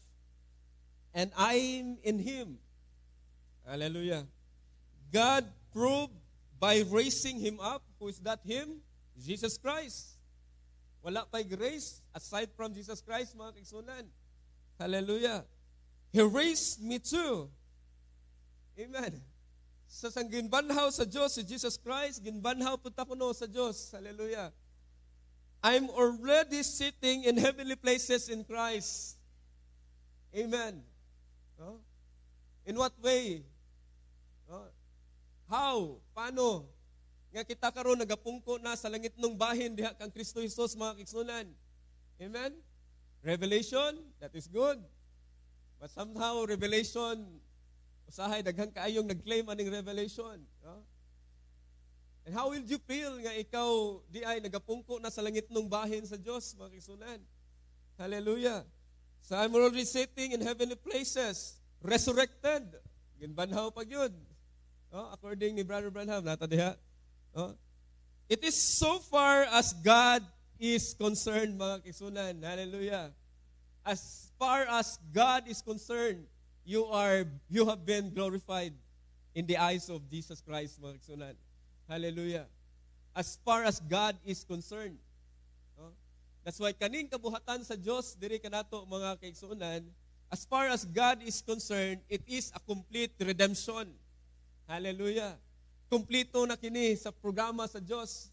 and I'm in him. Hallelujah. God proved by raising him up. Who is that him? Jesus Christ. Wala pa'y grace aside from Jesus Christ, mga kigsunan. Hallelujah. He raised me too. Amen. Sa ginbanhaw sa Diyos, si Jesus Christ, ginbanhaw punta ko no sa Diyos. Hallelujah. I'm already sitting in heavenly places in Christ. Amen. No? In what way? No? How? Paano? Nga kita karon nagapungko na sa langit ng bahin diha kang Kristo Jesus, mga kigsunan. Amen? Revelation, that is good. But somehow, revelation, usahay, daghang kaayong nag-claim aning revelation. No? And how will you feel nga ikaw di ay nagapungko na sa langit ng bahin sa Diyos, mga kigsunan? Hallelujah. So I'm already sitting in heavenly places, resurrected. Ginbanhaw pag yun. No? According ni Brother Branham, nata diha. No? It is so far as God is concerned, mga kaigsunan. Hallelujah. As far as God is concerned, you have been glorified in the eyes of Jesus Christ, mga kaigsunan. Hallelujah. As far as God is concerned. No? That's why kaning kabuhatan sa Dios diri kanato, mga kaigsunan, as far as God is concerned, it is a complete redemption. Hallelujah. Kompleto na kini sa programa sa Dios.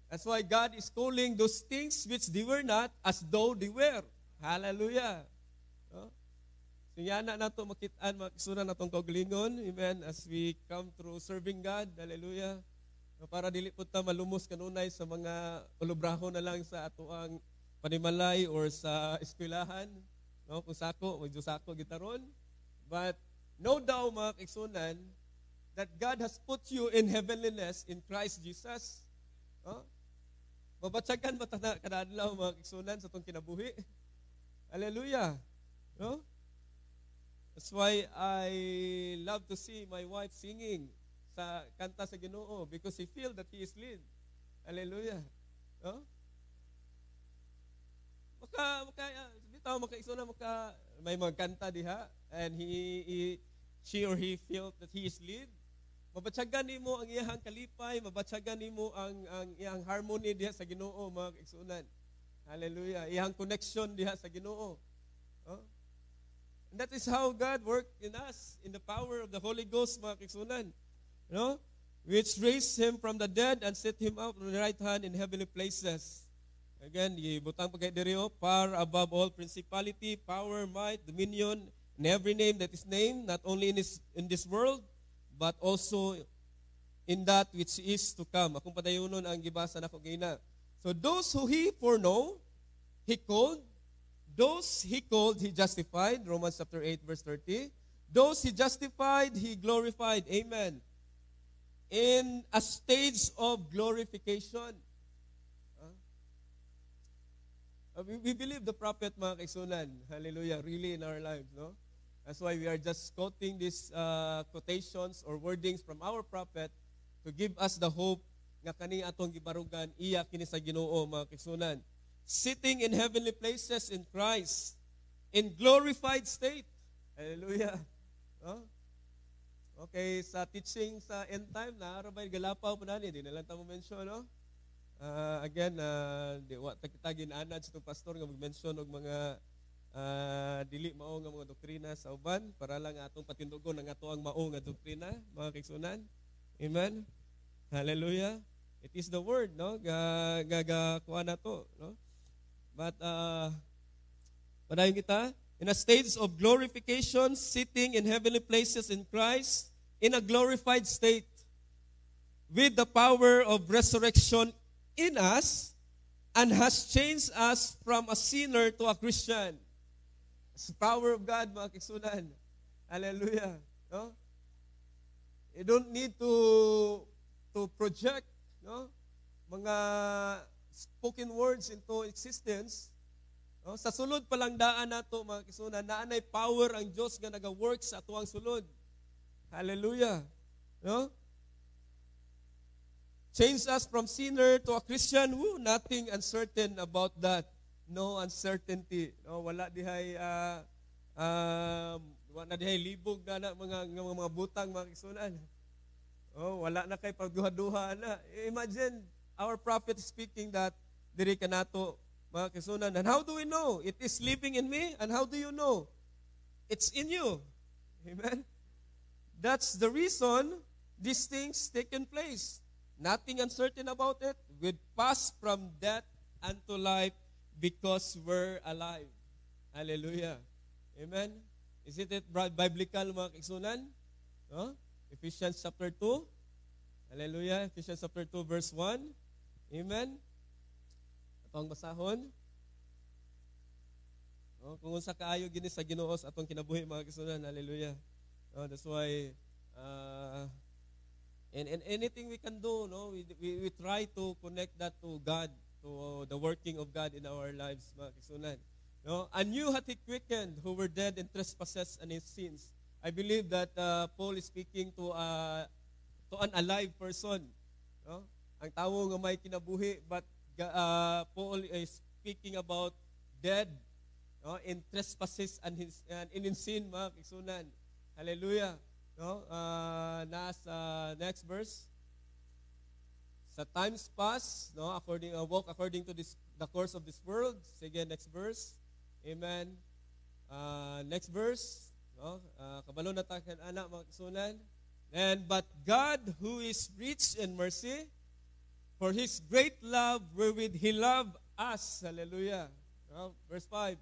That's why God is calling those things which they were not as though they were. Hallelujah. No? So yan na nato makitaan, makisunan natong kaugalingon. Amen. As we come through serving God. Hallelujah. No, para dili po ta malumos kanunay sa mga ulubrahon na lang sa atoang panimalay or sa eskwelahan. No, kung sako, medyo sako gitaron. But no doubt, mga kaigsunan, that God has put you in heavenliness in Christ Jesus. No? Mabatsagan ba ta kadadlaw, mga kaigsunan, sa itong kinabuhi? Hallelujah. No? That's why I love to see my wife singing sa kanta sa Ginoo because he feel that he is lead. Hallelujah. No? May mga kanta diha and she or he felt that he is lead. Mabatsagan nimo ang iyang kalipay, mabatsagan nimo ang iyang harmony diha sa Ginoo, mga kaigsunan. Hallelujah. Iyang connection diha sa Ginoo. Oh? And that is how God worked in us, in the power of the Holy Ghost, mga kaigsunan. No? Which raised him from the dead and set him up on the right hand in heavenly places. Again, ibutang pagkay diri far above all principality, power, might, dominion, and every name that is named, not only in this world, but also in that which is to come. Akong padayunon ang gibasa nako gina. So those who he foreknow, he called. Those he called, he justified. Romans chapter 8, verse 30. Those he justified, he glorified. Amen. In a stage of glorification. We believe the prophet, mga kaigsunan. Hallelujah. Really in our lives, no? That's why we are just quoting these quotations or wordings from our prophet to give us the hope nga kani atong gibarugan iya kini sa Ginoo, mga kaigsunan. Sitting in heavenly places in Christ, in glorified state. Hallelujah. No? Okay, sa teaching sa end time, naarabay galapaw po na di na lang tamo mention, no? Again, di wa kita ginanad sa itong pastor nga mag-mention og mga dili mao nga mga doktrina sa uban para lang atong patindugon ang ato ang mao nga doktrina, mga kaigsunan. Amen. Hallelujah. It is the word, no? Kuha na to, no? But padayon kita in a stage of glorification, sitting in heavenly places in Christ in a glorified state with the power of resurrection in us and has changed us from a sinner to a Christian. It's the power of God, mga kaigsunan. Hallelujah. No? You don't need to project, no, mga spoken words into existence. No? Sa sulod pa lang daan nato, mga kaigsunan, naanay power ang Dios nga naga-work sa atuang sulod. Hallelujah. No? Change us from sinner to a Christian. Nothing uncertain about that. No uncertainty. No, wala dihay wala dihay libog na mga butang, mga kaigsunan. Oh, wala na kay pagduha-duha na. Imagine our prophet speaking that diri kanato, mga kaigsunan. And how do we know? It is living in me. And how do you know? It's in you. Amen. That's the reason these things taken place. Nothing uncertain about it. We pass from death unto life because we're alive. Hallelujah. Amen. Isn't it biblical, mga kaigsunan? No? Ephesians chapter 2. Hallelujah. Ephesians chapter 2 verse 1. Amen. Atong basahon. No? Kung unsa kaayo gini sa Ginoo sa atong kinabuhi, mga kaigsunan. Hallelujah. No? That's why and anything we can do, no, we try to connect that to God, to the working of God in our lives, mga kaigsunan. No, and you hath he quickened who were dead in trespasses and in sins. I believe that Paul is speaking to an alive person. No? Ang tawo nga may kinabuhi, but Paul is speaking about dead, no, in trespasses and in sin, mga kigsunan. Hallelujah. No? Nasa next verse. Sa times past, no, walk according to the course of this world. Sige, next verse. Amen. Next verse. No? Kabalo na takan anak, mga kigsunan. But God, who is rich in mercy, for His great love wherewith He loved us. Hallelujah. Verse 5.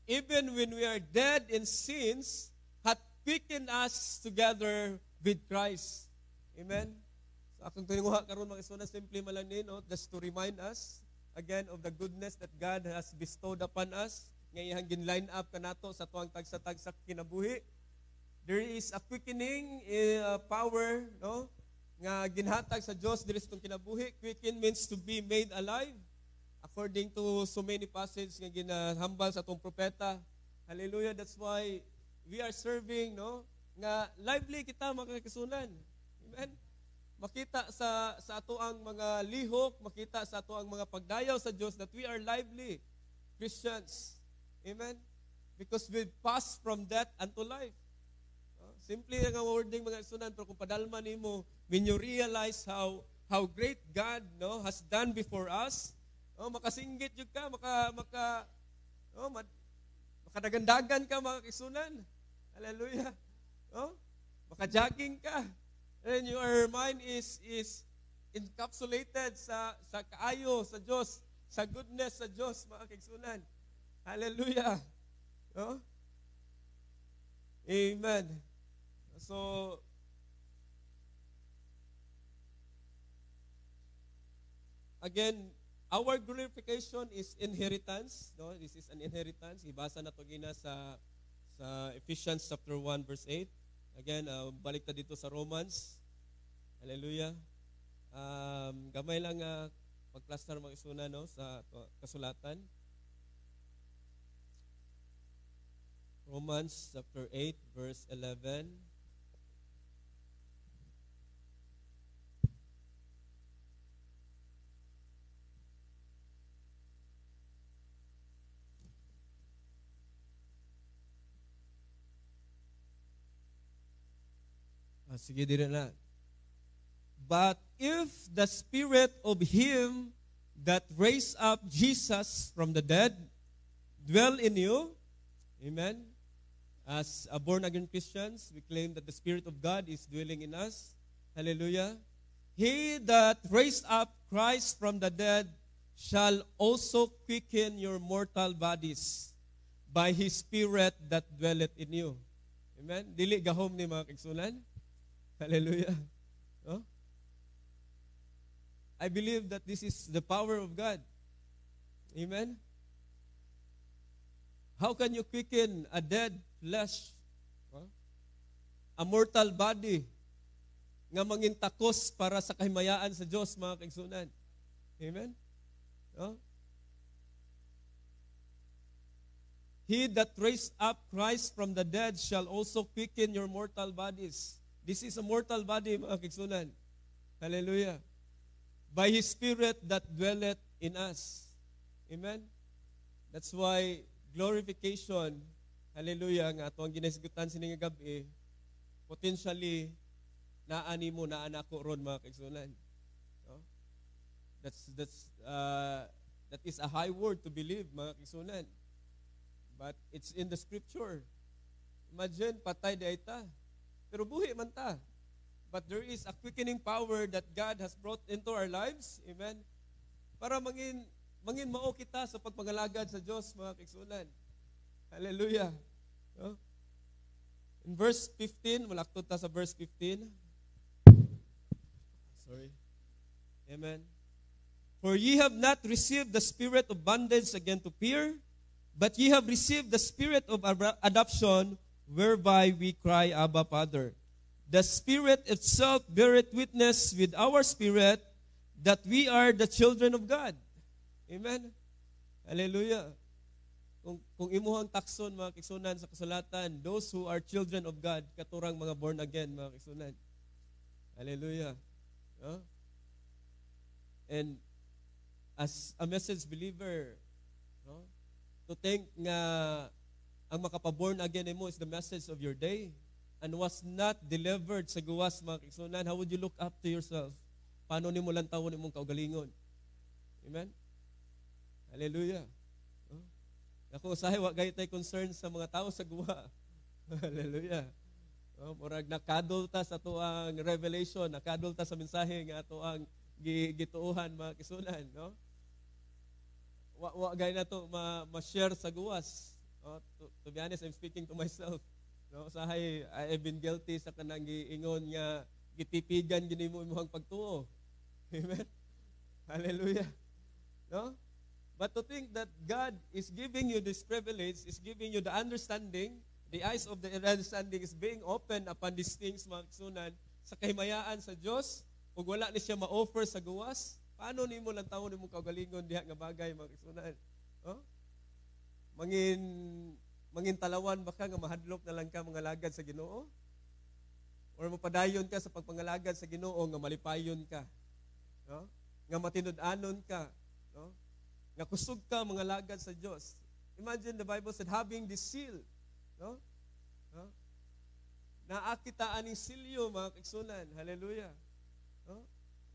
Even when we are dead in sins, hath quickened us together with Christ. Amen. So akong tinunguha karon mga isuna, simply malang ni, no, just to remind us again of the goodness that God has bestowed upon us. Ngayang ginline up kanato sa tuwang tagsa-tagsa kinabuhi. There is a quickening power, no, nga ginhatag sa Dios diri sa tong kinabuhi. Quicken means to be made alive. According to so many passages nga ginahambal sa atong propeta. Hallelujah. That's why we are serving, no, nga lively kita, mga kasunan. Amen. Makita sa ato ang mga lihok, makita sa ato ang mga pagdayaw sa Dios that we are lively Christians. Amen. Because we pass from death unto life. Simply ang wording, mga kasunan, pero kung padalman nimo, when you realize how great God, no, has done before us, makasinggit jud ka, makadagandagan ka, mga kisunan. Hallelujah. Maka-jogging ka. And your mind is encapsulated sa kaayo sa Dios, sa goodness sa Dios, mga kisunan. Hallelujah. Amen. So again, our glorification is inheritance. No, this is an inheritance. Ibasa na to gina sa Ephesians chapter 1 verse 8. Again, balik ta dito sa Romans. Hallelujah. Gamay lang pagplaster mga isuna, no, sa kasulatan. Romans chapter 8 verse 11. Sige din na. But if the Spirit of Him that raised up Jesus from the dead dwell in you, amen, as a born-again Christians, we claim that the Spirit of God is dwelling in us. Hallelujah. He that raised up Christ from the dead shall also quicken your mortal bodies by His Spirit that dwelleth in you. Amen. Dili gahom ni mga kigsunan. Hallelujah. I believe that this is the power of God. Amen. How can you quicken a dead flesh? A mortal body nga mangintakos para sa kahimayaan sa Diyos, mga kaigsunan. Amen. He that raised up Christ from the dead shall also quicken your mortal bodies. This is a mortal body, mga kigsunan. Hallelujah. By His Spirit that dwelleth in us. Amen? That's why glorification, hallelujah, nga ito ang ginasigutan sining gabi, potentially, naani mo, naanako ron, mga kigsunan. No? That is a high word to believe, mga kigsunan. But it's in the Scripture. Imagine, patay di ay ta. Pero buhi man ta. But there is a quickening power that God has brought into our lives. Amen. Para mangin mao kita sa pagpangalagad sa Dios, mga kigsunan. Hallelujah. No? In verse 15, malaktot ta sa verse 15. Sorry. Amen. For ye have not received the spirit of bondage again to fear, but ye have received the spirit of adoption, whereby we cry, Abba, Father. The Spirit itself beareth witness with our spirit that we are the children of God. Amen? Hallelujah. Kung imuhang takson, mga kigsunan, sa kasulatan, those who are children of God, katurang mga born again, mga kigsunan. Hallelujah. And as a message believer, no? To think nga ang makapaborn again mo is the message of your day and was not delivered sa gawas mga kaigsunan, how would you look up to yourself? Paano nimo lantawon imong kaugalingon? Amen? Hallelujah. No? Ako usahay wa gayud tay concern sa mga tao sa guwa. Hallelujah. No, murag nakadol ta sa tuang revelation, nakadol ta sa mensahe nga ato ang gituuhan mga kisunan, no? Wa gay na to ma-share sa guwas. No? To be honest, I'm speaking to myself. No, usahay I've been guilty sa kanang giingon nga gitipigan gini mo imong pagtuo. Amen. Hallelujah. No? But to think that God is giving you this privilege, is giving you the understanding, the eyes of the understanding is being opened upon these things, mga kasunan, sa kahimayaan sa Diyos, ug wala ni siya ma-offer sa gawas, paano nimo lang tawon nimo kaugalingon diha nga bagay, mga kasunan? Oh? Mangin talawan baka nga mahadlok na lang ka mga lagad sa Ginoo? Or mapadayon ka sa pagpangalagad sa Ginoo nga malipayon ka? No? Nga matinud-anon ka? No? Nga kusog ka mga lagad sa Diyos? Imagine the Bible said, having this seal, no? No? Naakitaan ng silyo, mga kaigsunan. Hallelujah. No?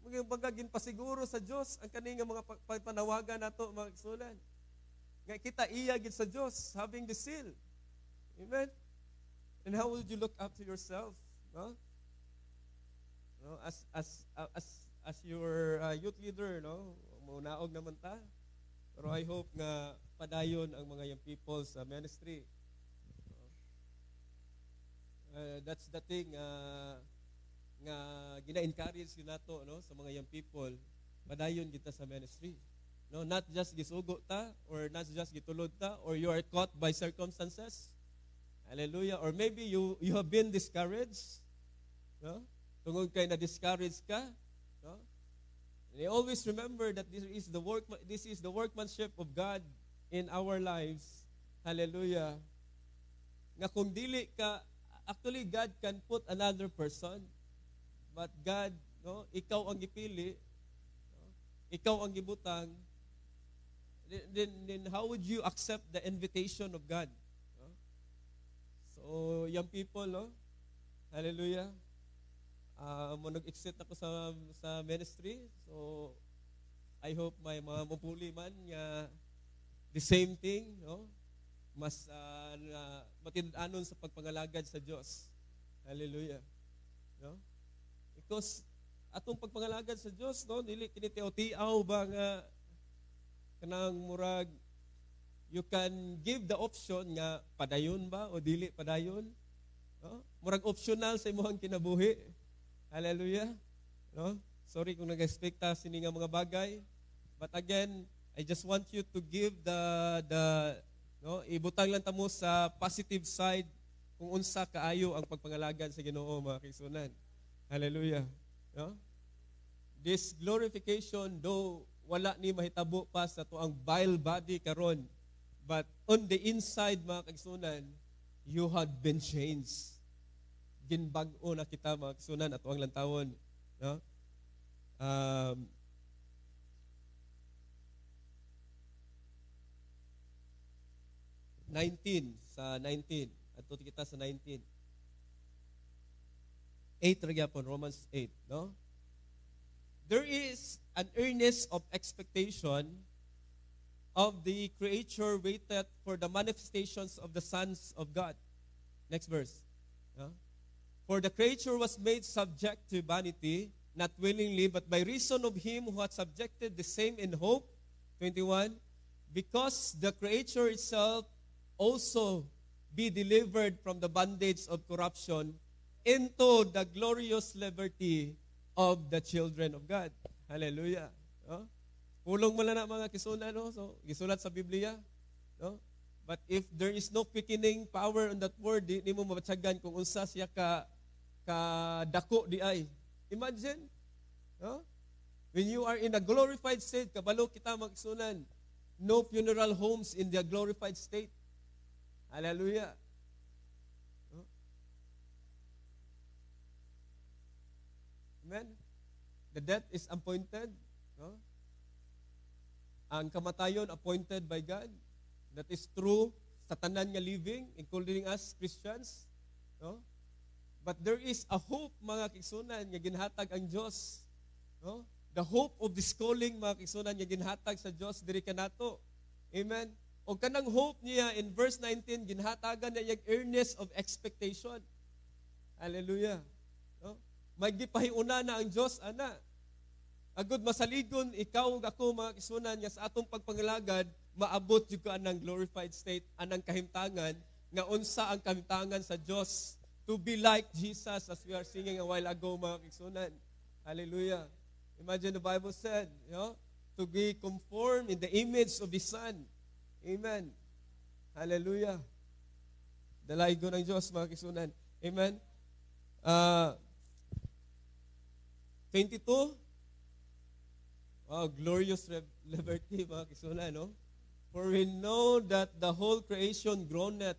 Mga bagagin pasiguro sa Diyos ang kaning mga panawagan nato, mga kaigsunan. Nga kita iyagin sa Diyos, having the seal. Amen? And how would you look up to yourself? No? No? As your youth leader, no? Maunaog naman ta. Pero I hope nga padayon ang mga young people sa ministry. That's the thing nga gina-encourage yun nato, no, sa mga young people, padayon kita sa ministry. No, not just gisugo ta or not just gitulod ta or you are caught by circumstances. Hallelujah. Or maybe you have been discouraged. No? Tungod kay na discouraged ka, no? And always remember that this is the workmanship of God in our lives. Hallelujah. Nga kung dili ka, actually God can put another person, but God, no, ikaw ang gipili, no? Ikaw ang gibutang. Then how would you accept the invitation of God? No? So young people, no? Hallelujah. Nag-exit ako sa ministry. So, I hope may mga mapuli man nga the same thing, no? Mas matinud-anon sa pagpangalagad sa Diyos. Hallelujah. No? Because atong pagpangalagad sa Diyos, no, dili kini tiaw ba nga kanang murag you can give the option nga padayon ba o dili padayon. No? Murag optional sa imong kinabuhi. Hallelujah. No? Sorry kung nag-expecta sini nga mga bagay. But again, I just want you to give no, ibutang lang ta mo sa positive side kung unsa kaayo ang pagpangalagad sa Ginoo, mga kaigsunan. Hallelujah. No? This glorification, though wala ni mahitabo pa sa tuang vile body karon, but on the inside, mga kaigsunan, you had been changed. Ginbag-o na kita, mga kaigsunan, at tuang lantawon. No? 19 at tuti kita sa 19. 8 ragyapon, Romans 8, no? There is an earnest of expectation of the creature waited for the manifestations of the sons of God. Next verse. No? For the creature was made subject to vanity, not willingly, but by reason of him who had subjected the same in hope. 21. Because the creature itself also be delivered from the bondage of corruption into the glorious liberty of the children of God. Hallelujah. No? Pulong mo lang na mga kisuna, no? So, gisulat sa Biblia. No? But if there is no quickening power on that word, di mo mabatsagan kung unsa siya ka dako di ay. Imagine, no? When you are in a glorified state, kabalo kita magsunan, no funeral homes in the glorified state. Hallelujah. No? Amen. The death is appointed. No? ang kamatayon appointed by God. That is true sa tanan nga living, including us Christians. No? But there is a hope, mga kaigsunan, nga ginhatag ang Diyos. No? The hope of this calling, mga kaigsunan, nga ginhatag sa Diyos diri kanato. Amen. O kanang hope niya in verse 19, ginhatagan niya yung earnest of expectation. Hallelujah. No? May gipahiuna na ang Diyos, ana. Agud masaligon, ikaw ug ako, mga kaigsunan, nga sa atong pagpangalagad, maabot yung ka anang glorified state, anang kahimtangan, nga unsa ang kahimtangan sa Diyos. To be like Jesus, as we are singing a while ago, mga kaigsunan. Hallelujah. Imagine the Bible said, to be conformed in the image of His Son. Amen. Hallelujah. Dalaygo ng Diyos, mga kaigsunan. Amen. 22. Wow, glorious liberty, mga kaigsunan, no? For we know that the whole creation groaneth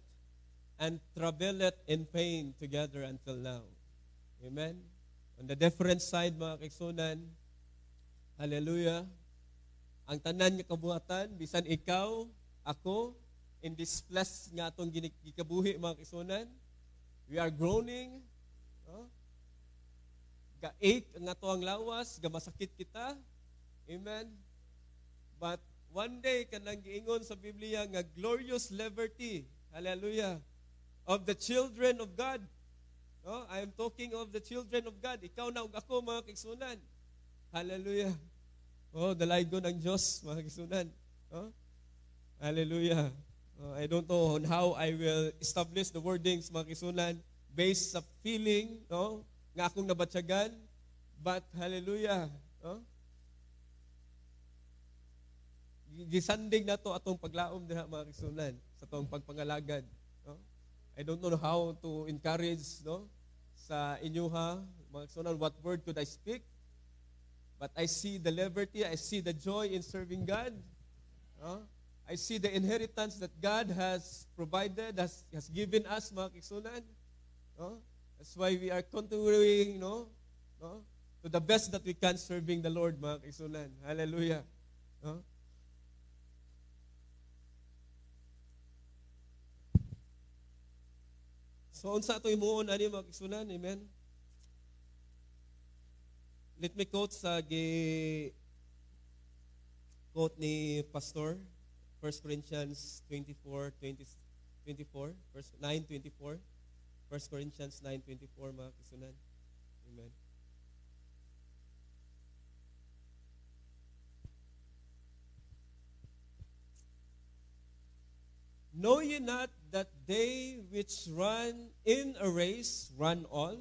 and travaileth in pain together until now. Amen? On the different side, mga kaigsunan, hallelujah, ang tanan nga kabuhatan, bisan ikaw, ako, in this flesh nga atong gikabuhi, mga kaigsunan, we are groaning, ga-ache ang ato ang lawas, ga-masakit kita, amen? But one day, kanang giingon sa Biblia nga glorious liberty, hallelujah, of the children of God. No? I am talking of the children of God. Ikaw na ug ako, mga kaigsunan. Hallelujah. Oh, dalaygo ng Diyos, mga kaigsunan. Oh? Hallelujah. Oh, I don't know on how I will establish the wordings, mga kaigsunan, based sa feeling, no, nga akong nabatyagan. But, hallelujah. Oh? Gisandig na to atong paglaom diha, mga kaigsunan, sa atong pagpangalagad. No? I don't know how to encourage, no, sa inyuha, mga kaigsunan, what word could I speak? But I see the liberty, I see the joy in serving God. No? I see the inheritance that God has provided, has given us, mga kaigsunan. No? That's why we are continuing, no, to the best that we can serving the Lord, mga kaigsunan. Hallelujah. No? So, unsa ito imuon, ani, mga kaigsunan, amen? Let me quote sa quote ni Pastor, 1 Corinthians 24, 9:24. 1 Corinthians 9:24, mga kaigsunan. Amen. Know ye not that they which run in a race run all,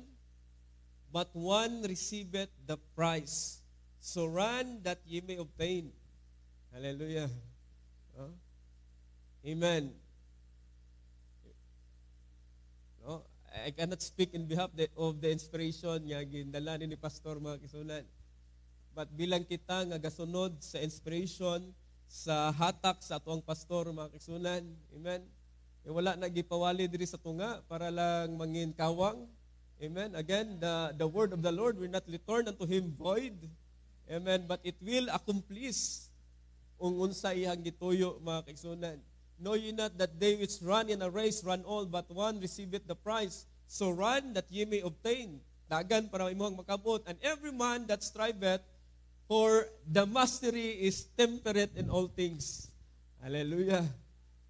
but one receiveth the prize. So run that ye may obtain. Hallelujah. Amen. No, I cannot speak in behalf of the inspiration nga gindala ni Pastor, mga kaigsunan. But bilang kita nga gasunod sa inspiration sa hatak sa atuang pastor, mga kaigsunan, amen. E wala na gipawali diri sa tunga para lang mangin kawang. Amen. Again, the word of the Lord will not return unto him void. Amen. But it will accomplish ung unsa iyang gituyo, mga kaigsunan. Know ye not that they which run in a race run all, but one receiveth the prize. So run that ye may obtain. Dagan para imong makabot. And every man that striveth for the mastery is temperate in all things. Hallelujah.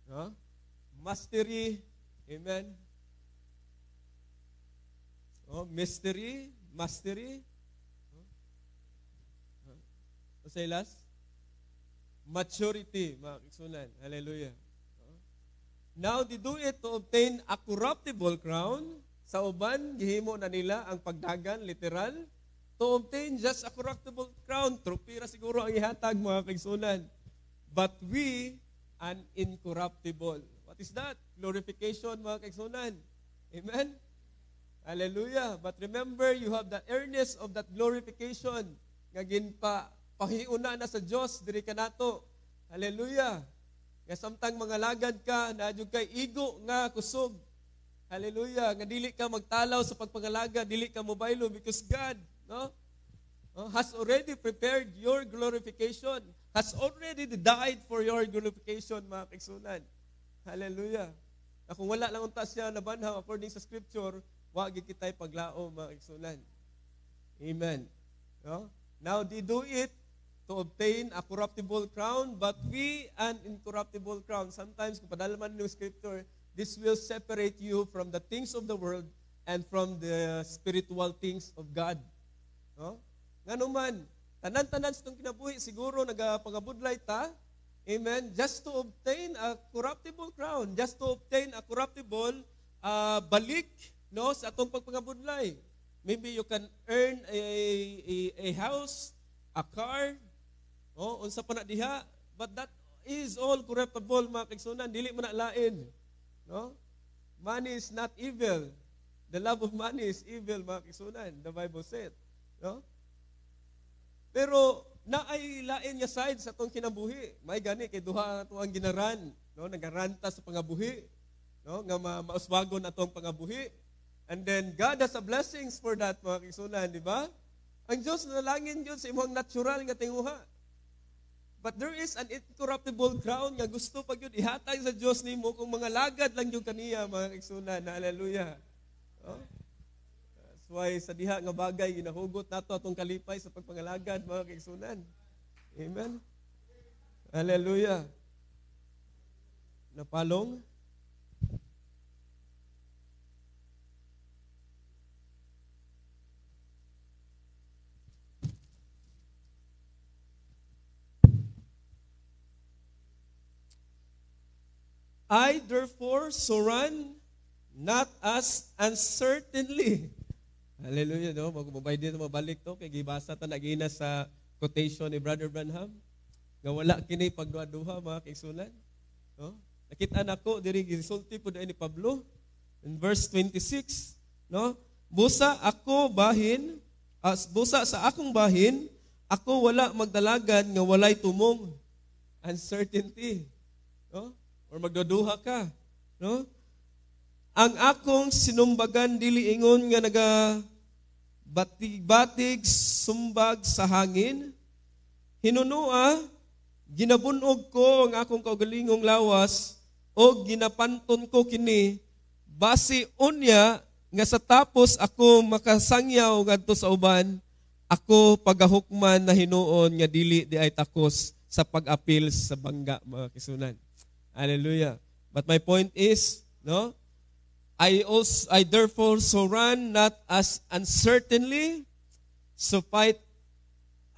No? Mastery. Amen. Oh, mystery. Mastery. What's the last? Maturity, mga kaigsunan. Hallelujah. Now, they do it to obtain a corruptible crown. Sa uban, gihimo na nila ang pagdagan, literal. To obtain just a corruptible crown. Tropira siguro ang ihatag, mga kaigsunan. But we, an incorruptible. What is that? Glorification, mga kaigsunan. Amen? Hallelujah. But remember, you have the earnest of that glorification. Ngagin pa, pahiuna na sa Diyos, diri ka nato. Hallelujah. Kaya samtang mga lagad ka, naadyo kay igo nga kusog. Hallelujah. Nga dili ka magtalaw sa pagpangalaga, dili ka mobaylo because God, no, has already prepared your glorification, has already died for your glorification, mga kaigsunan. Hallelujah. Na kung wala lang unta siya nabanhaw according sa scripture, wag kita'y paglao, mga kaigsunan. Amen. No? Now, they do it to obtain a corruptible crown, but we an incorruptible crown. Sometimes, kung padalaman ng scripture, this will separate you from the things of the world and from the spiritual things of God. No? Nga naman, tanan-tanan sa itong kinabuhi, siguro nagapagabudlay ta, amen, just to obtain a corruptible crown, just to obtain a corruptible balik, no, sa atong pagpangabudlay. Maybe you can earn a house, a car, oh, unsa pa na diha, but that is all corruptible, mga kaigsunan, dili man na lain. No? Money is not evil. The love of money is evil, mga kaigsunan, the Bible said. No? Pero naay lain nga side sa atong kinabuhi. May gani kay duha ato ang ginaran, no, nagaranta sa pangabuhi, no, nga mauswagon atong pangabuhi. And then God has a blessings for that, mga kaigsunan, di ba? Ang Dios nalangin yun sa imong natural nga tinguha. But there is an incorruptible crown nga gusto pag yun ihatag sa Dios nimo kung mga lagad lang yung kaniya, mga kaigsunan. Hallelujah. No? Why sa diha nga bagay ginahugot nato atong kalipay sa pagpangalagad, mga kaigsunan. Amen. Hallelujah. Napalong. I therefore so run not as uncertainly. Hallelujah, no? Magmabay din mabalik to kay gibasa ta nagina sa quotation ni Brother Branham nga wala kini pagduha-duha, mga kaigsunan. No? Nakita nako diri gisulti pud ni Pablo in verse 26, no? Busa sa akong bahin, ako wala magdalagan nga walay tumong, uncertainty, no? Or magduduha ka, no? Ang akong sinumbagan dili ingon nga naga batig-batig sumbag sa hangin. Hinunua, ginabunog ko ang akong kaugalingong lawas o ginapanton ko kini basi unya nga sa tapos ako makasangyaw ngadto sa uban, ako pagahukman na hinuon nga dili di ay takos sa pag-apil sa bangga, mga kisunan. Hallelujah. But my point is, no? I therefore so run not as uncertainly, so fight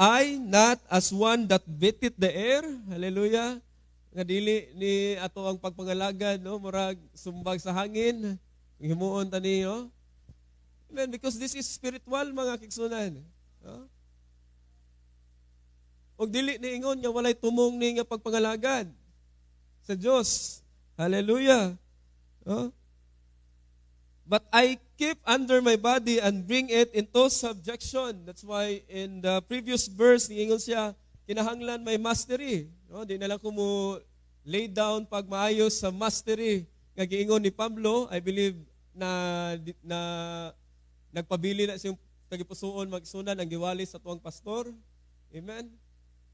I not as one that beateth the air. Hallelujah. Nga dili ni ato ang pagpangalagad, no, murag sumbag sa hangin. Himuon tani, no? Amen, because this is spiritual, mga kigsunan. No? Og dili ni ingon nga walay tumong ni nga pagpangalagad sa Dios. Hallelujah. No? But I keep under my body and bring it into subjection. That's why in the previous verse, niingon siya, kinahanglan may mastery. No? Di na lang ko mo lay down pag maayos sa mastery. Nga giingon ni Pablo, I believe na nagpabili na siyang tagipusoon magsunan ang giwali sa tuwang pastor. Amen.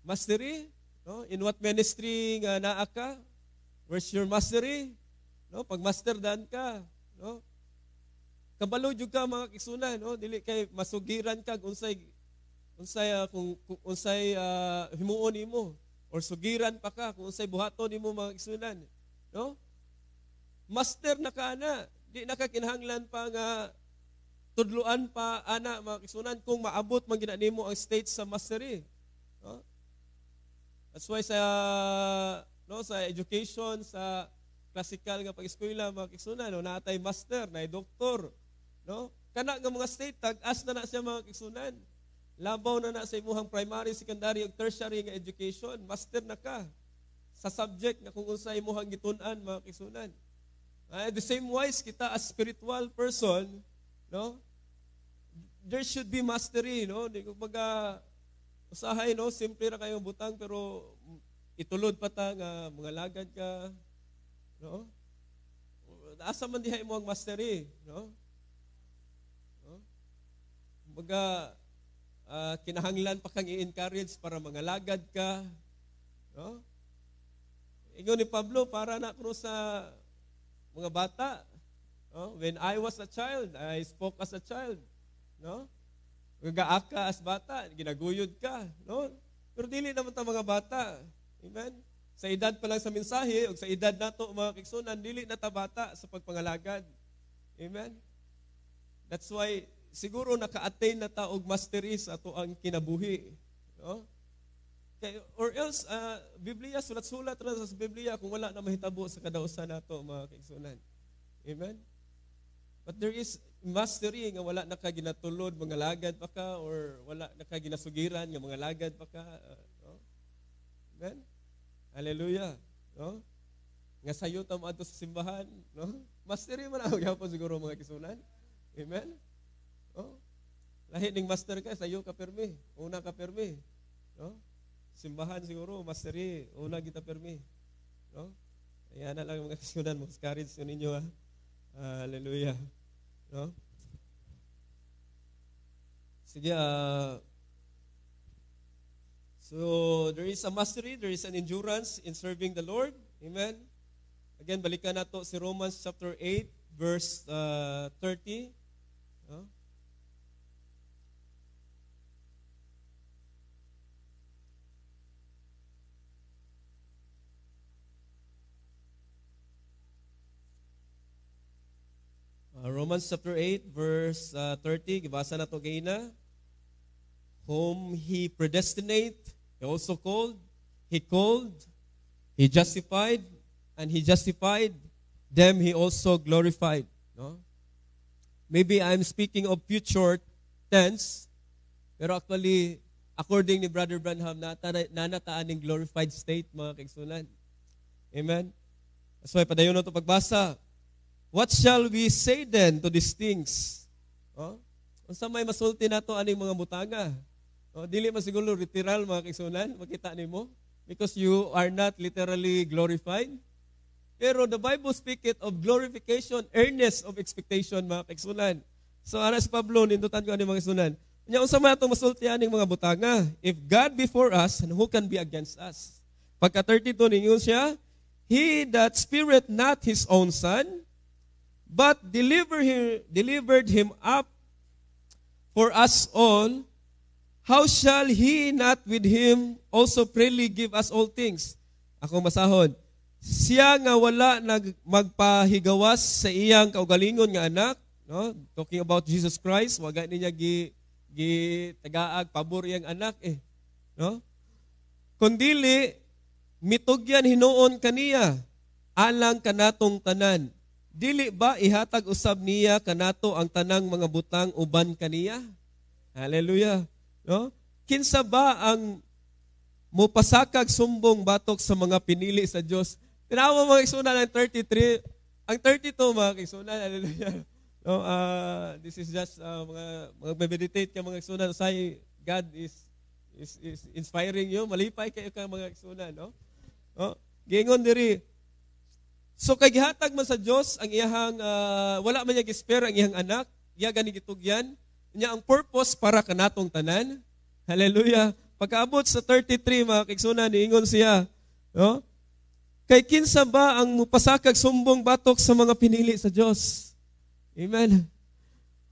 Mastery. No? In what ministry nga naa ka? Where's your mastery? No? Pag master dan ka. No? Kabalo jud ka, mga kigsunan, no? Dili kay masugiran ka kung unsay himuon nimo or sugiran pa ka kung unsay buhaton nimo, mga kigsunan, no? Master na ka ana, di na ka kinahanglan pa nga tudluan pa ana, mga kigsunan, kung maabot man gina nimo ang stage sa mastery, no? That's why sa education, sa classical nga pag-eskwela, mga kigsunan, no, natay master, nay doktor, no? Kana nga mga state tag-as na siya, mga kigsunan. Labaw na sa imuhang primary, secondary ug tertiary nga education, master na ka sa subject nga kung unsa imuhang gitun-an, mga kigsunan. The same wise kita as spiritual person, no? There should be mastery, no? Di ko usahay, no, simple ra kayong butang pero itulod pa ta nga mga lagad ka, no? Asa man diha imo ang mastery, no? Kinahanglan pa kang i-encourage para mga lagad ka, No? Ingon ni Pablo, para na ko sa mga bata. No? When I was a child, I spoke as a child. No? Gagaak ka as bata, ginaguyod ka. No? Pero dili naman ta mga bata. Amen? Sa edad pa lang sa mensahe, o sa edad nato mga kigsunan, dili na ta bata sa pagpangalagad. Amen? That's why, siguro naka-attain na ta og mastery sa ato ang kinabuhi. No? Or else, Biblia, sulat-sulat na sa Biblia kung wala na mahitabo sa kadausan nato mga kigsunan. Amen? But there is mastery nga wala nakaginatulod mga lagad pa ka or wala nakaginasugiran nga mga lagad pa ka. No? Amen? Hallelujah. No? Nga sayo ta mo adto sa simbahan, no? Mastery man ang gyapon siguro mga kisunan. Amen. No? Lahi ning master ka sayo ka permi, una ka permi. No? Simbahan siguro mastery, una kita permi. No? Ayan na lang mga kisunan, mas courage ninyo ha. Hallelujah. No? Sige, so there is a mastery, there is an endurance in serving the Lord. Amen. Again, balikan nato si Romans chapter 8 verse 30. No? Romans chapter 8 verse 30, gibasa nato gayna. Whom He predestinate, He also called, He called, He justified, and He justified, them He also glorified. No? Maybe I'm speaking of future tense, pero actually, according ni Brother Branham, nanataan ng glorified state, mga kaigsunan. Amen? That's why, padayon na ito pagbasa. What shall we say then to these things? Oh? Unsa may masulti nato aning mga butanga? Oh, dili man siguro literal mga kaigsunan, makita nimo because you are not literally glorified. Pero the Bible speaketh of glorification, earnest of expectation mga kaigsunan. So aras Pablo nindutan ko ani mga kaigsunan. Nya unsa man atong masulti aning mga butanga? If God be for us, who can be against us? Pagka 32 ningon siya, He that spirit not His own Son, but delivered him up for us all, how shall He not with Him also freely give us all things? Akong masahod. Siya nga wala magpahigawas sa iyang kaugalingon nga anak, no? Talking about Jesus Christ, waga niya gi tagaag pabor iyang anak no? Kundili mitugyan hinuon kaniya alang kanatong tanan. Dili ba ihatag usab niya kanato ang tanang mga butang uban kaniya? Hallelujah. No? Kinsa ba ang mupasakag sumbong batok sa mga pinili sa Dios? Tinawa mga kaigsunan ang 33, ang 32 mga kaigsunan. Hallelujah. No, this is just mga meditate ka mga kaigsunan. Say God is inspiring you. Malipay kayo ka mga kaigsunan, no? No? Gingon diri. So kay gihatag man sa Dios ang iyang wala man niya gispera ang iyang anak, iya gani gitugyan, niya ang purpose para kanatong tanan. Hallelujah. Pagkaabot sa 33 mga kaigsunan niingon siya, no? Kay kinsa ba ang mupasakag sumbong batok sa mga pinili sa Dios? Amen.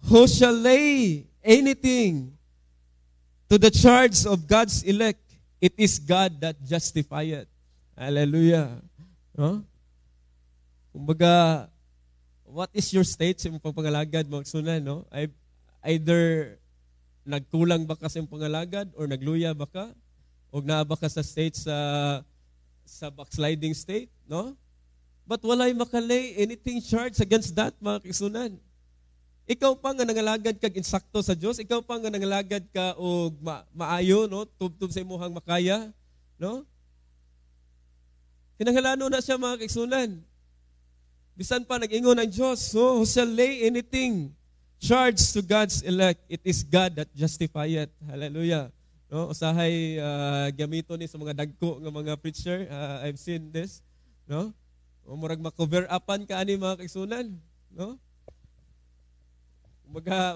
Who shall lay anything to the charge of God's elect? It is God that justifieth. Hallelujah. No? Kumbaga, what is your state sa imong pagpangalagad, mga kasunan, no? Either nagkulang ba ka sa imong pangalagad or nagluya ba ka? O naa ba ka sa state sa backsliding state, no? But walay makalay anything charged against that, mga kasunan. Ikaw pa nga nangalagad kag insakto sa Dios, ikaw pa nga nangalagad ka og maayo, no? Tubtub sa imong makaya, no? Kinahanglan na siya, mga kasunan. Bisan pa nag-ingon ang Diyos, so who shall lay anything charged to God's elect? It is God that justifieth. Hallelujah. No, usahay gamito ni sa mga dagko nga mga preacher. I've seen this, no? Murag ma-cover upan ka ani mga kaigsunan, no?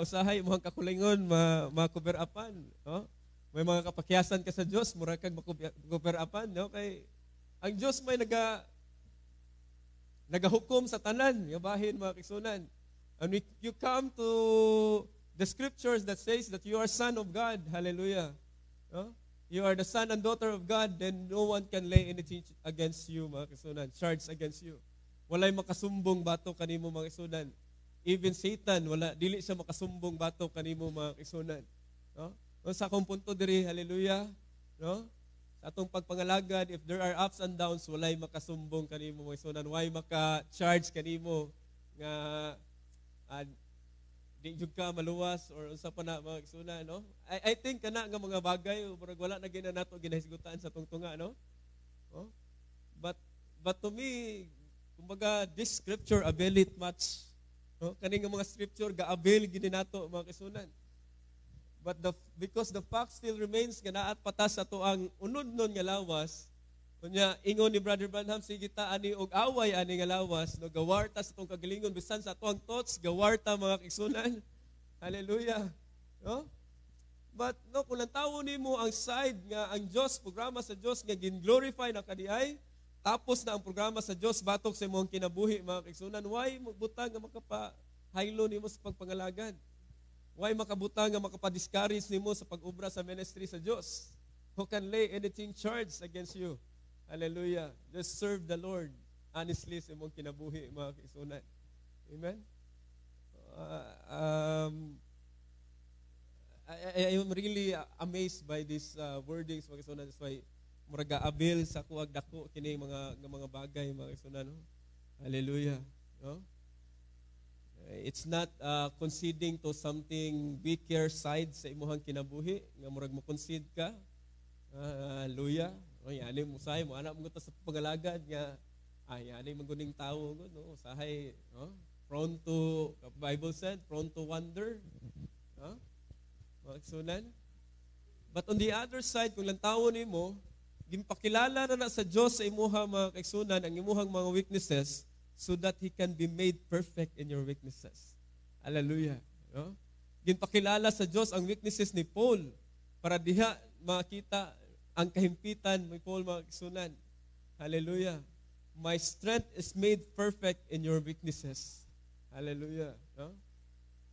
Usahay mo ang kakulingon ma-cover upan, no? may mga kapakyasan ka sa Dios, mura kag makuperapan, no? Kay ang Dios may nagahukom sa tanan, yabahin mga kaigsunan. And if you come to the scriptures that says that you are son of God, hallelujah. No? You are the son and daughter of God, then no one can lay anything against you, mga kaigsunan, charge against you. Walay makasumbong bato kanimo mga kaigsunan. Even Satan, dili siya makasumbong bato kanimo mga kaigsunan. No? Sa akong punto diri, hallelujah, no? Sa atong pagpangalagad, if there are ups and downs, walay makasumbong kanimo mga kaigsunan, walay maka-charge kanimo nga di jud ka maluwas or unsa pa na mga kaigsunan, no? I think kana nga mga bagay murag wala na gina nato ginahisgutan sa tungtunga, no? Oh? But to me, kumbaga this scripture avail it much. No? Kani nga mga scripture ga-avail gid nato mga kaigsunan. But because the fact still remains nga naat patas ato ang unod-non nga lawas, kunya ingon ni Brother Branham, sige ta ani og away ani nga lawas, no, gawarta sa tong kagalingon bisan sa atoang thoughts, gawarta mga kaigsunan. Hallelujah. No? But no, kung lantawo nimo ang side nga ang Dios, programa sa Dios nga gin-glorify na kadiay, tapos na ang programa sa Dios batok sa imong kinabuhi mga kaigsunan, why butang nga makapa-haylo nimo sa pagpangalagad? Why makabutang nga makapa-discourage nimo sa pag-obra sa ministry sa Dios? Who can lay anything charge against you? Hallelujah. Just serve the Lord honestly sa imong kinabuhi, mga kaigsunan. Amen? I am really amazed by these wordings, mga kaigsunan. That's why muraga abil sa kuwag dako kini mga bagay, mga kaigsunan. No? Hallelujah. No? It's not conceding to something weaker side sa imong kinabuhi, nga murag mo concede ka. Hallelujah. Yani mo say mo anak mo sa pagalagad nga yani maguning tawo no usahay no prone to, Bible said, prone to wander, no? Magsunan. But on the other side, kung lantawo nimo ginpakilala na sa Dios sa imuha mga kaigsunan ang imuhang mga weaknesses so that He can be made perfect in your weaknesses. Hallelujah. No? Ginpakilala sa Dios ang weaknesses ni Paul para diha makita ang kahimpitan ni Paul mga kaigsunan. Hallelujah. My strength is made perfect in your weaknesses. Hallelujah. No?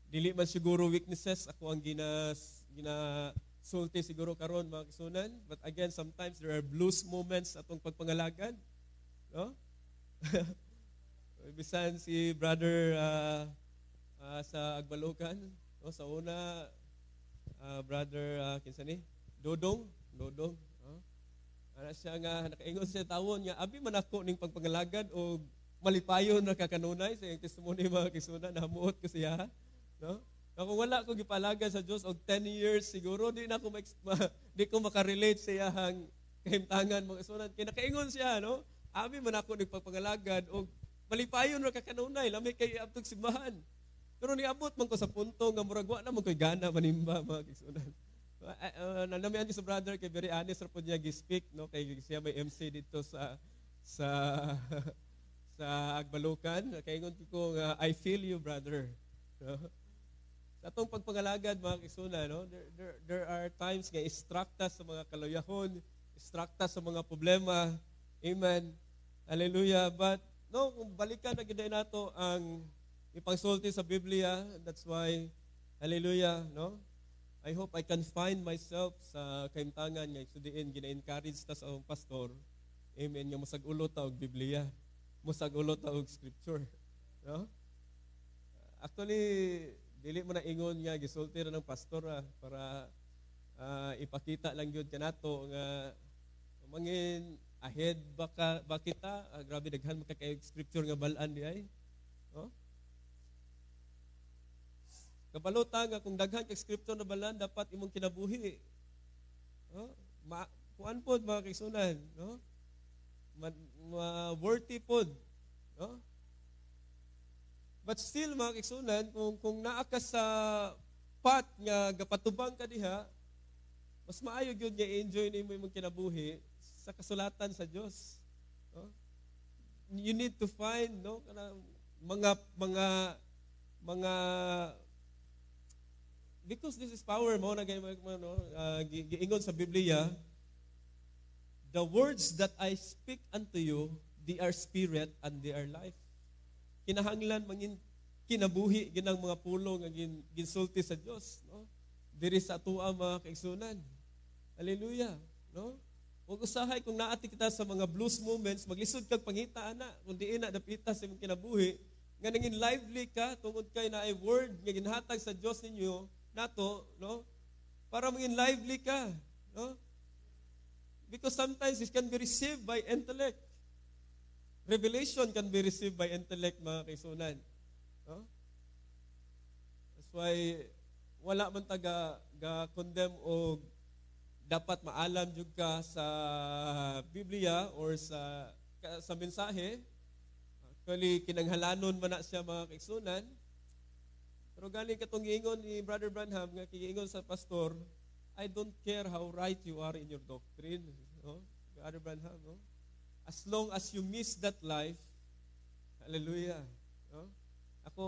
Dili man siguro weaknesses ako ang sulti siguro karon mga kaigsunan, but again sometimes there are blues moments atong pagpangalagad. No? Bisan si brother sa Agbalukan, no? Sa una brother kinsa ni? Dodong. Ana siya nga nakaingon siya tawon nga abi man ako ning pagpangalagad o malipayon na kakanunay sa iyang testimony mga kaigsunan, namuot ko siya, no? Kung wala ko gipalagad sa Dios og 10 years siguro di na ako di ko makarelate sa iyang kahimtangan mga kaigsunan. Kay nakaingon siya, no? Abi man ako ning pagpangalagad og malipayon na kakanunay lami kay abtog simbahan. Pero niabot man ko sa punto nga murag wa na man koy gana manimba mga kaigsunan. Nanamihan ni sa brother kay very honest ra pud niya gi-speak, no, kay siya may MC dito sa Agbalukan. Kay ingon ko nga I feel you brother, no? Sa atong pagpangalagad mga kaigsunan, no, there are times nga istrukta sa mga kaluyahon, istrukta sa mga problema. Amen. Hallelujah. But no, kung balikan na gid nato ang ipangsulti sa Biblia, that's why hallelujah, no? I hope I can find myself sa kahimtangan nga isudiin gina-encourage ta sa akong pastor. Amen. Nga musag-ulo ta og Biblia. Musag-ulo ta og scripture. No? Actually, dili mo na ingon nga gisulti ra ng pastor para ipakita lang gyud kanato nga mangin ahead ba kita, grabe daghan makakay scripture nga bal-an di ay. No? Kabalota nga kung daghan kay scripture na balan dapat imong kinabuhi. No? Kuan pod mga kaigsunan, no? Worthy pod, no? But still mga kaigsunan, kung naa ka sa path nga gapatubang ka diha, mas maayo gyud nga enjoy nimo imong kinabuhi sa kasulatan sa Dios. No? You need to find, no, mga because this is power mo na giingon sa Biblia, the words that I speak unto you, they are spirit and they are life. Kinahanglan mangin kinabuhi ginang mga pulong nga ginsulti sa Dios, no? Diri sa atoa mga kaigsunan. Hallelujah, no? Ug usahay kung naati kita sa mga blues moments, maglisod kag pangita ana, kun diin na dapita sa imong kinabuhi, nga nangin lively ka tungod kay naay word nga ginhatag sa Dios ninyo nato, no? Para mangin lively ka, no? Because sometimes it can be received by intellect. Revelation can be received by intellect, mga kaisunan. No? That's why wala man taga condemn o dapat maalam jud ka sa Biblia or sa mensahe. Actually, kinanghalanon man na siya, mga kaigsunan. Pero galing katong giingon ni Brother Branham, nga giingon sa pastor, I don't care how right you are in your doctrine. No? Brother Branham, no? As long as you miss that life, hallelujah. No? Ako,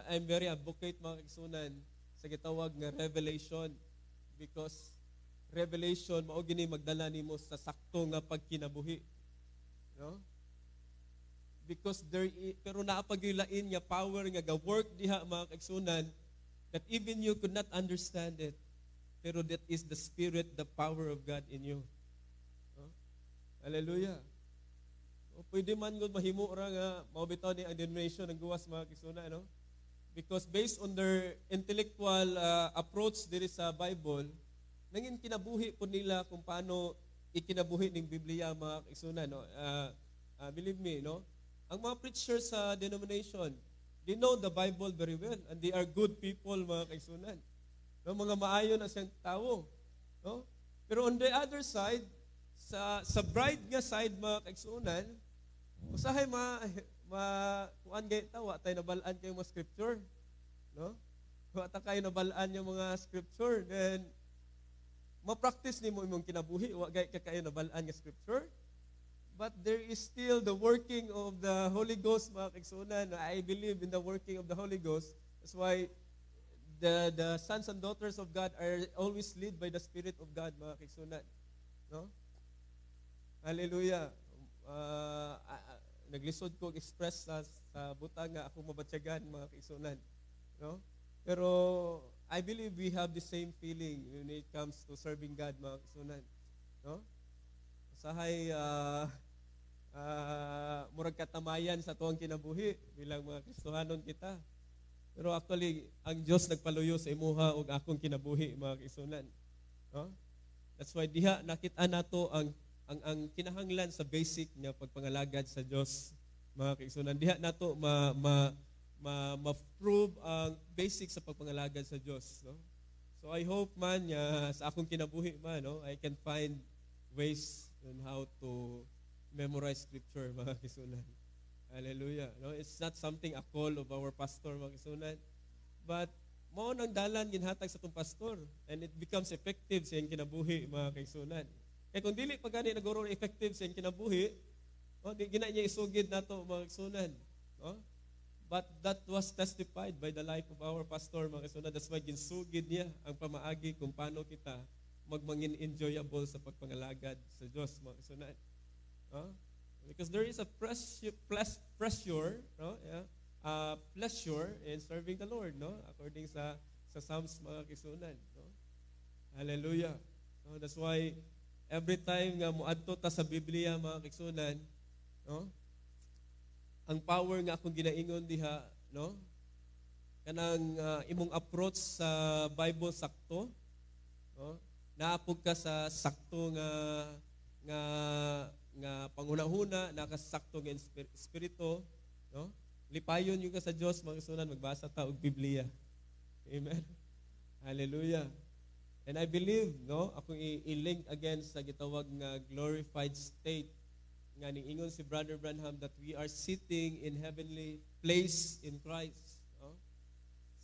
I'm very advocate, mga kaigsunan, sa gitawag nga revelation, because revelation mao gini magdala nimo sa sakto nga pagkinabuhi, no? Because pero naapaglain nga power nga ga-work diha, mga kaigsunan, that even you could not understand it, pero that is the spirit, the power of God in you, no? Hallelujah. O pwede man gud mahimo ra nga mao bitaw ni ang denomination ng guwas, mga kaigsunan, no? Because based on their intellectual approach diri sa Bible, nangin kinabuhi po nila kung paano ikinabuhi ng Biblia, mga kaigsunan, no? Believe me, no? Ang mga preachers sa denomination, they know the Bible very well and they are good people, mga kaigsunan. No? Mga maayo na siyang tao, no? Pero on the other side, sa bride nga side, mga kaigsunan, usahay kuan gay tawa tay nabalaan kay mga scripture, no? Wa ta kay nabalaan yung mga scripture, then ma-practice nimo imong kinabuhi, wa gay kayo nabalaan nga scripture. But there is still the working of the Holy Ghost, mga kaigsunan. I believe in the working of the Holy Ghost. That's why the sons and daughters of God are always led by the Spirit of God, mga kaigsunan, no? Hallelujah. Naglisod ko express sa butang nga ako mabatyagan, mga kaigsunan, no? Pero I believe we have the same feeling when it comes to serving God, mga kaigsunan, no? Usahay murag katamayan sa tuwang kinabuhi bilang mga Kristohanon kita. Pero actually, ang Diyos nagpaluyo sa imuha ug akong kinabuhi, mga kaigsunan, no? That's why diha nakita nato ang kinahanglan sa basic nga pagpangalagad sa Dios, mga kaigsunan. Diha nato ma-prove ang basic sa pagpangalagad sa Dios, no? So I hope man sa akong kinabuhi man, no, I can find ways on how to memorize scripture, mga kaigsunan. Hallelujah. No, it's not something a call of our pastor, mga kaigsunan, but mao nang dalan ginhatag sa tong pastor and it becomes effective sa iyang kinabuhi, mga kaigsunan. Kaya kung dili pa gani naguro effective sa iyang kinabuhi, di gina niya isugid nato, mga kaigsunan, no? But that was testified by the life of our pastor, mga kaigsunan. That's why ginsugid niya ang pamaagi kung paano kita magmangin enjoyable sa pagpangalagad sa Dios, mga kaigsunan. Because there is a pleasure, no? Pleasure in serving the Lord, no? According sa Psalms, mga kaigsunan, no? Hallelujah. No? That's why every time nga moadto ta sa Biblia, mga kaigsunan, no? Ang power nga akong ginaingon diha, no? Kanang imong approach sa Bible sakto, no? Naapog ka sa sakto nga panghuna-huna, nakasakto nga espiritu, no? Lipayon yung ka sa Dios, mga kaigsunan, magbasa ta og Biblia. Amen. Hallelujah. And I believe, no, akong i-link again sa gitawag nga glorified state nga niingon si Brother Branham that we are sitting in heavenly place in Christ, no?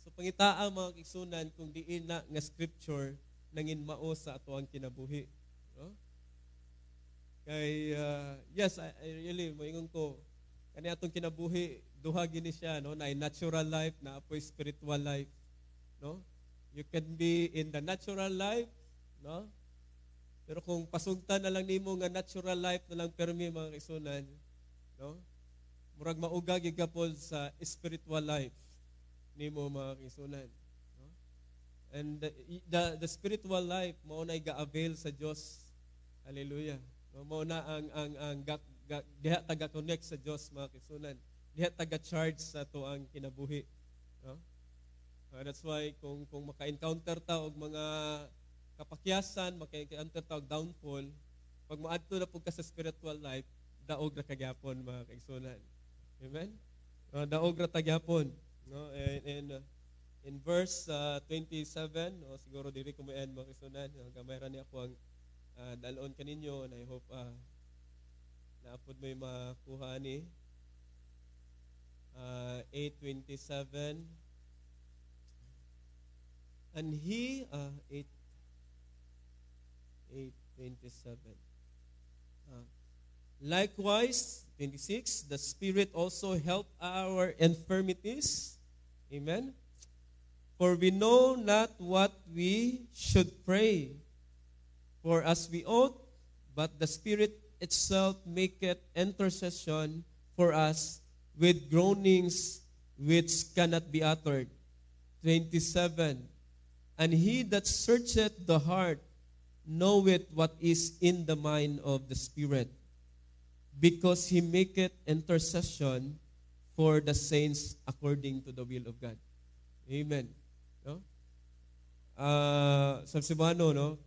So pangitaan, mga kaigsunan, kung diin na nga scripture nangin mao sa atoang kinabuhi, no? Kay yes, I really moingon ko kani atong kinabuhi duha gini siya, no? Na natural life, na apoy spiritual life, no? You can be in the natural life, no? Pero kung pasugtan na lang nimo nga natural life na lang permi mga kaigsunan, no? Murag mauga gigapon sa spiritual life nimo mga kaigsunan, no? And the spiritual life mao nay ga-avail sa Dios. Hallelujah. No, mao na ang diha taga-connect sa Dios mga kaigsunan. Diha taga-charge sa tuang kinabuhi, no? That's why kung maka-encounter ta og mga kapakyasan, maka-encounter ta og downfall, pag maadto na pud ka sa spiritual life, daog ra kagyapon mga kaigsunan. Amen. Daog ra tagyapon, no? And in verse 27, no, siguro diri ko mo-end mga kaigsunan, gamay ra ni ako ang dalon kaninyo, and I hope naapod mo makuha ni 8:27. And he 8:27. Likewise, 26, the Spirit also help our infirmities. Amen. For we know not what we should pray for as we ought, but the Spirit itself maketh intercession for us with groanings which cannot be uttered. 27. And he that searcheth the heart knoweth what is in the mind of the Spirit, because he maketh intercession for the saints according to the will of God. Amen. No? Sa Cebuano, no?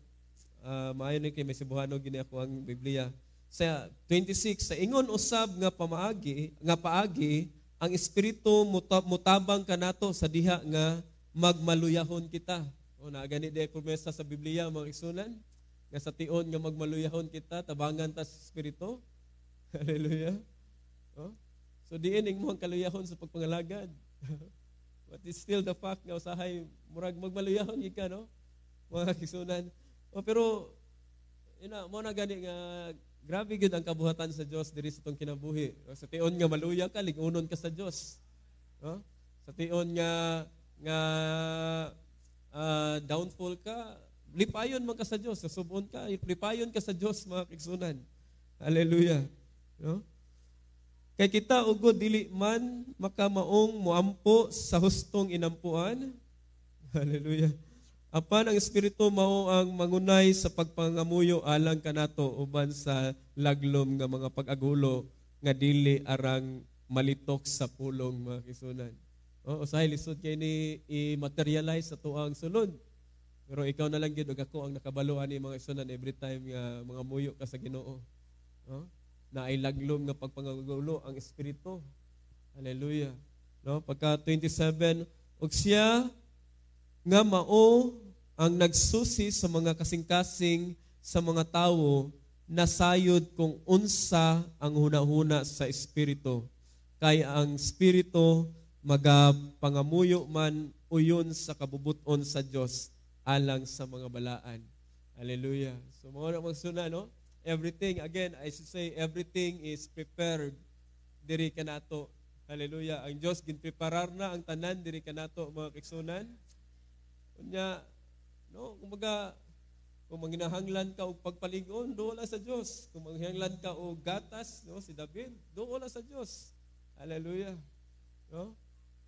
Maayo ni kay may Cebuano gini ako ang Biblia. Sa 26, sa ingon usab nga paagi ang espiritu mutabang kanato sa diha nga magmaluyahon kita. O na gani di promesa sa Biblia mga kaigsunan nga sa tion nga magmaluyahon kita tabangan ta sa espiritu. Hallelujah. Oh? So diin mo ang kaluyahon sa pagpangalagad. But it's still the fact nga usahay murag magmaluyahon gid ka, no? Mga kaigsunan. Oh, pero mo na gani nga grabe gid ang kabuhatan sa Dios diri sa tong kinabuhi. Sa tion nga maluya ka, lig-unon ka sa Dios. Oh? Sa tion nga downfall ka, lipayon man ka sa Dios, susubon ka, lipayon ka sa Dios mga kaigsunan. Hallelujah. No? Kay kita ugod dili man makamaong moampo sa hustong inampuan. Hallelujah. Apan ang espiritu mao ang mangunay sa pagpangamuyo alang kanato uban sa laglom nga mga pag-agulo nga dili arang malitok sa pulong mga kaigsunan. Usahay lisod kay ni i-materialize sa tuang sulod. Pero ikaw na lang gid ug ako ang nakabalo ani mga kaigsunan every time nga mga muyo ka sa Ginoo. Na ay laglom nga pagpangagulo ang espiritu. Hallelujah. No, pagka 27, ug siya nga mao ang nagsusi sa mga kasing-kasing sa mga tawo nasayod kung unsa ang hunahuna sa espiritu. Kay ang espiritu magapangamuyo man uyon sa kabubuton sa Dios alang sa mga balaan. Hallelujah. So mao na magsuna, no? Everything, again, I should say, everything is prepared diri kanato. Hallelujah. Ang Dios ginpreparar na ang tanan diri kanato mga kaigsunan. Unya, no, kumbaga kung manghinahanglan ka og pagpalig-on, duol lang sa Dios. Kung manghinahanglan ka og gatas, no, si David, duol lang sa Dios. Hallelujah. No?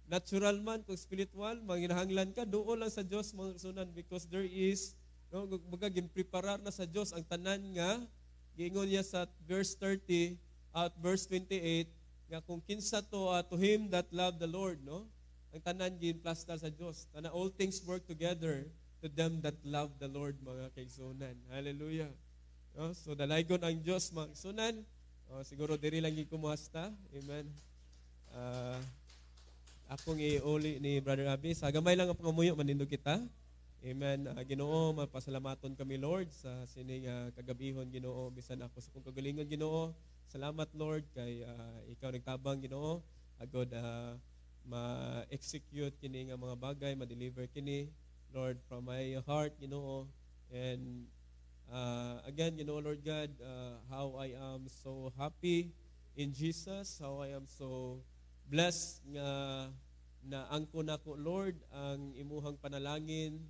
Natural man kung spiritual, manghinahanglan ka, duol lang sa Dios mga kaigsunan, because there is, no, kumbaga ginpreparar na sa Dios ang tanan nga giingon niya sa verse 30 at verse 28 nga kung kinsa to him that love the Lord, no? Ang tanan ginplastar sa Dios. Tanan all things work together to them that love the Lord mga kaigsunan. Hallelujah. No? So dalaygon ang Dios mga kaigsunan. Siguro diri lang gikumuhasta. Amen. Akong iuli ni Brother Abby. Sa gamay lang ang pangamuyo manindog kita. Amen. Ginoo, mapasalamaton kami Lord sa sining kagabihon Ginoo, bisan ako sa kong kagalingon Ginoo. Salamat Lord kay ikaw nagtabang Ginoo agod ma-execute kini nga mga bagay, ma-deliver kini Lord from my heart Ginoo. And again Ginoo Lord God, how I am so happy in Jesus, how I am so blessed nga na naangko nako Lord ang imuhang panalangin,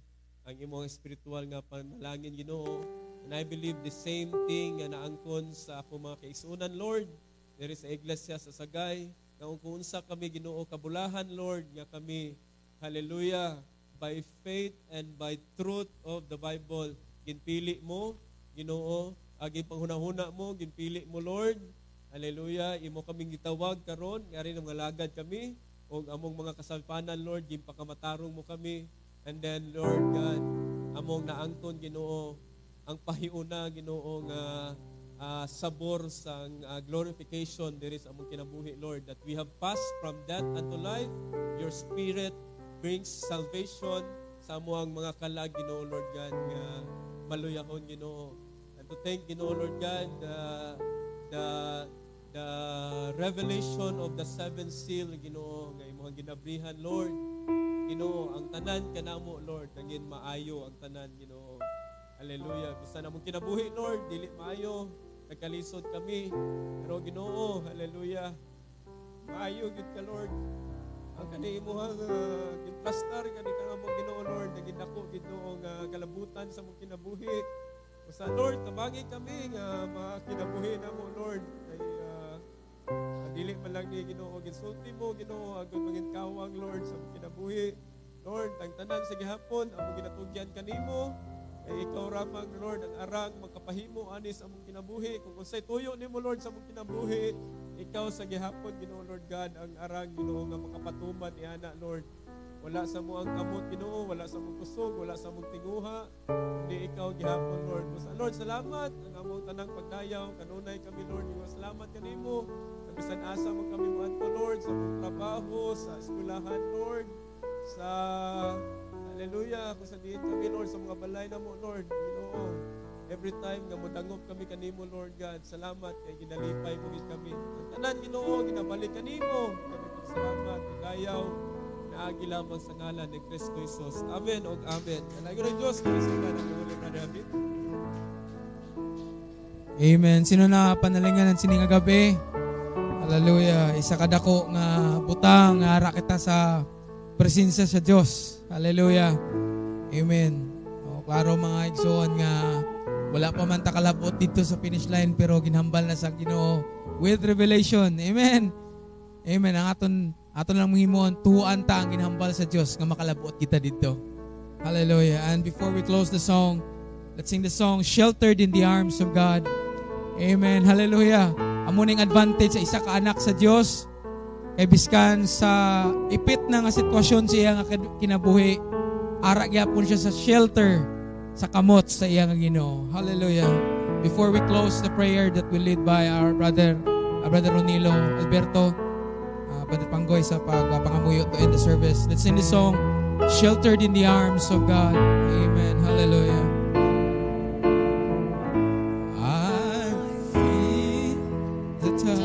ang imuhang spiritual nga panalangin Ginoo. And I believe the same thing nga naangkon sa ako mga kaisunan Lord. There is a iglesia sa Sagay. Kung unsa kami Ginoo kabulahan Lord nga kami, hallelujah, by faith and by truth of the Bible, ginpili mo Ginoo, agi panghunahuna mo, ginpili mo Lord. Hallelujah, imo kaming gitawag karon, ngari nga lagad kami og among mga kasalpanan Lord, ginpakamatarong mo kami. And then Lord God, among naangkon Ginoo ang pahiuna Ginoo nga sabor sang glorification there is among kinabuhi Lord, that we have passed from death unto life. Your spirit brings salvation sa amuang mga kalag Ginoo Lord God nga maluyahon Ginoo. And to thank Ginoo Lord God the revelation of the seventh seal Ginoo nga imong ginabrihan Lord. Ginoo ang tanan kanamo Lord naging maayo ang tanan Ginoo. Hallelujah. Bisan among kinabuhi Lord dili maayo, nagkalisod kami. Pero Ginoo, hallelujah. Maayo gid ka Lord. Ang kani imong giplastar kani ka among Ginoo Lord, naging dako Ginoo nga kalabutan sa among kinabuhi. Basta Lord, tabagi kami nga makinabuhi namo Lord. Kay dili man lang ni Ginoo ginsulti mo Ginoo agud mangin kawang Lord sa among kinabuhi. Lord, ang tanan sa gihapon among ginatugyan kanimo. Kay ikaw ramang Lord ang arang magkapahimo anis among kinabuhi. Kung unsay tuyo nimo Lord sa among kinabuhi, ikaw sa gihapon Ginoo Lord God ang arang Ginoo nga makapatuman niana Lord. Wala sa mo ang kamot Ginoo, wala sa mong kusog, wala sa mong tinguha. Kundi ikaw gihapon Lord. Basta Lord, salamat ang among tanang pagdayaw kanunay kami Lord. Salamat kanimo. Bisan asa man kami moadto Lord sa among trabaho, sa eskwelahan Lord, sa hallelujah, kung saan kami, Lord, sa mga balay na mo, Lord, Ginoo. Every time nga modangop kami kanimo, Lord God, salamat kay ginalipay mo gid kami. Ang tanan Ginoo, ginabalik kanimo. Kami pagsalamat, pagayaw, naagi lamang sa ngalan ni Kristo Jesus. Amen o amen. Kalagay ng Diyos, kami sa ngalan ng Holy Brother David. Amen. Sino na panalingan ng sining gabi? Hallelujah. Isa kadako nga butang nga ara kita sa presensya sa Diyos. Hallelujah. Amen. O, klaro mga igsoon nga wala pa man takalabot dito sa finish line pero ginhambal na sa Ginoo with revelation. Amen. Amen. Ang aton lang mahimon tuan ta ang ginhambal sa Diyos nga makalabot kita dito. Hallelujah. And before we close the song, let's sing the song Sheltered in the Arms of God. Amen. Hallelujah. Amo ning advantage sa isa ka anak sa Dios. Kay biskan sa ipit na nga sitwasyon siya nga kinabuhi, ara gyapon siya sa shelter sa kamot sa iya nga Ginoo. Hallelujah. Before we close the prayer that will lead by our brother Ronilo Alberto, Brother Panggoy sa pangamuyo to end the service. Let's sing the song Sheltered in the Arms of God. Amen. Hallelujah. I feel the touch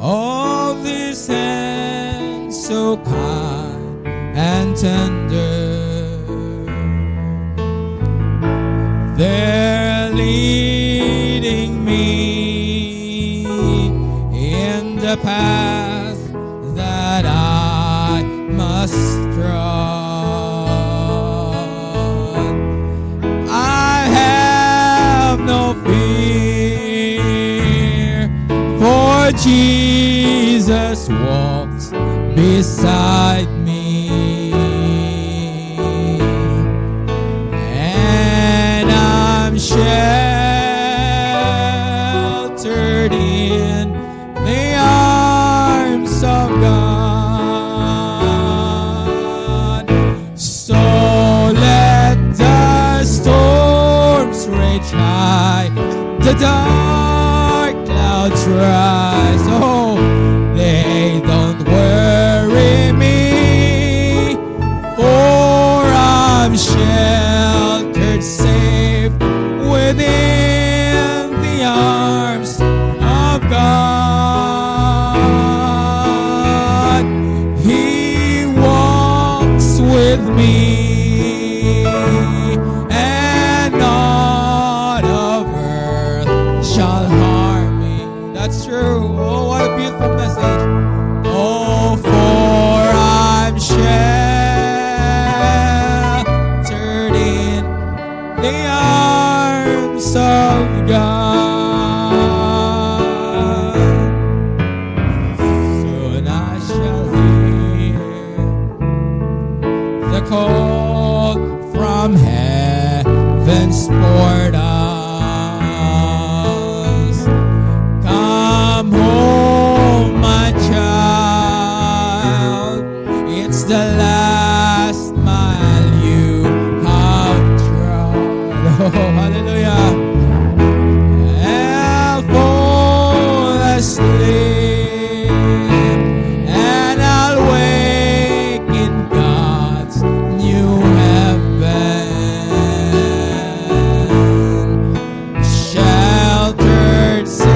of this hand so kind and tender. They're leading me in the path that I must trod. I have no fear, for Jesus walks beside me, and I'm sheltered in the arms of God. So let the storms rage high, the dark clouds rise. Oh, they don't worry me, for I'm sheltered safe within the arms of God. He walks with me, and naught of earth shall harm me. That's true. Oh, what a beautiful message. Oh, for call from heaven's portals. Come home, my child. It's the last mile you have trod. Oh, hallelujah. I'll fall asleep and I'll wake in God's new heaven, sheltered safe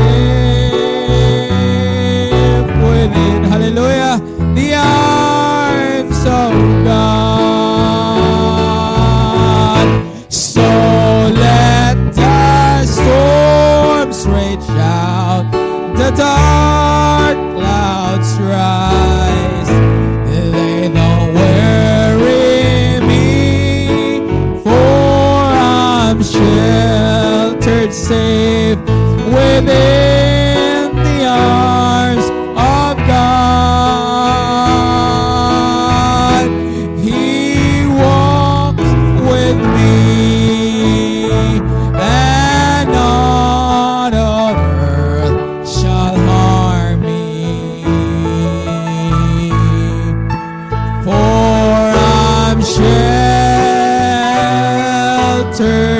within, hallelujah, the arms of God. So let the storms rage out, the dark clouds rise. They don't worry me, for I'm sheltered safe within the arms of God. He walks with me, and none on earth shall harm me. For I'm sheltered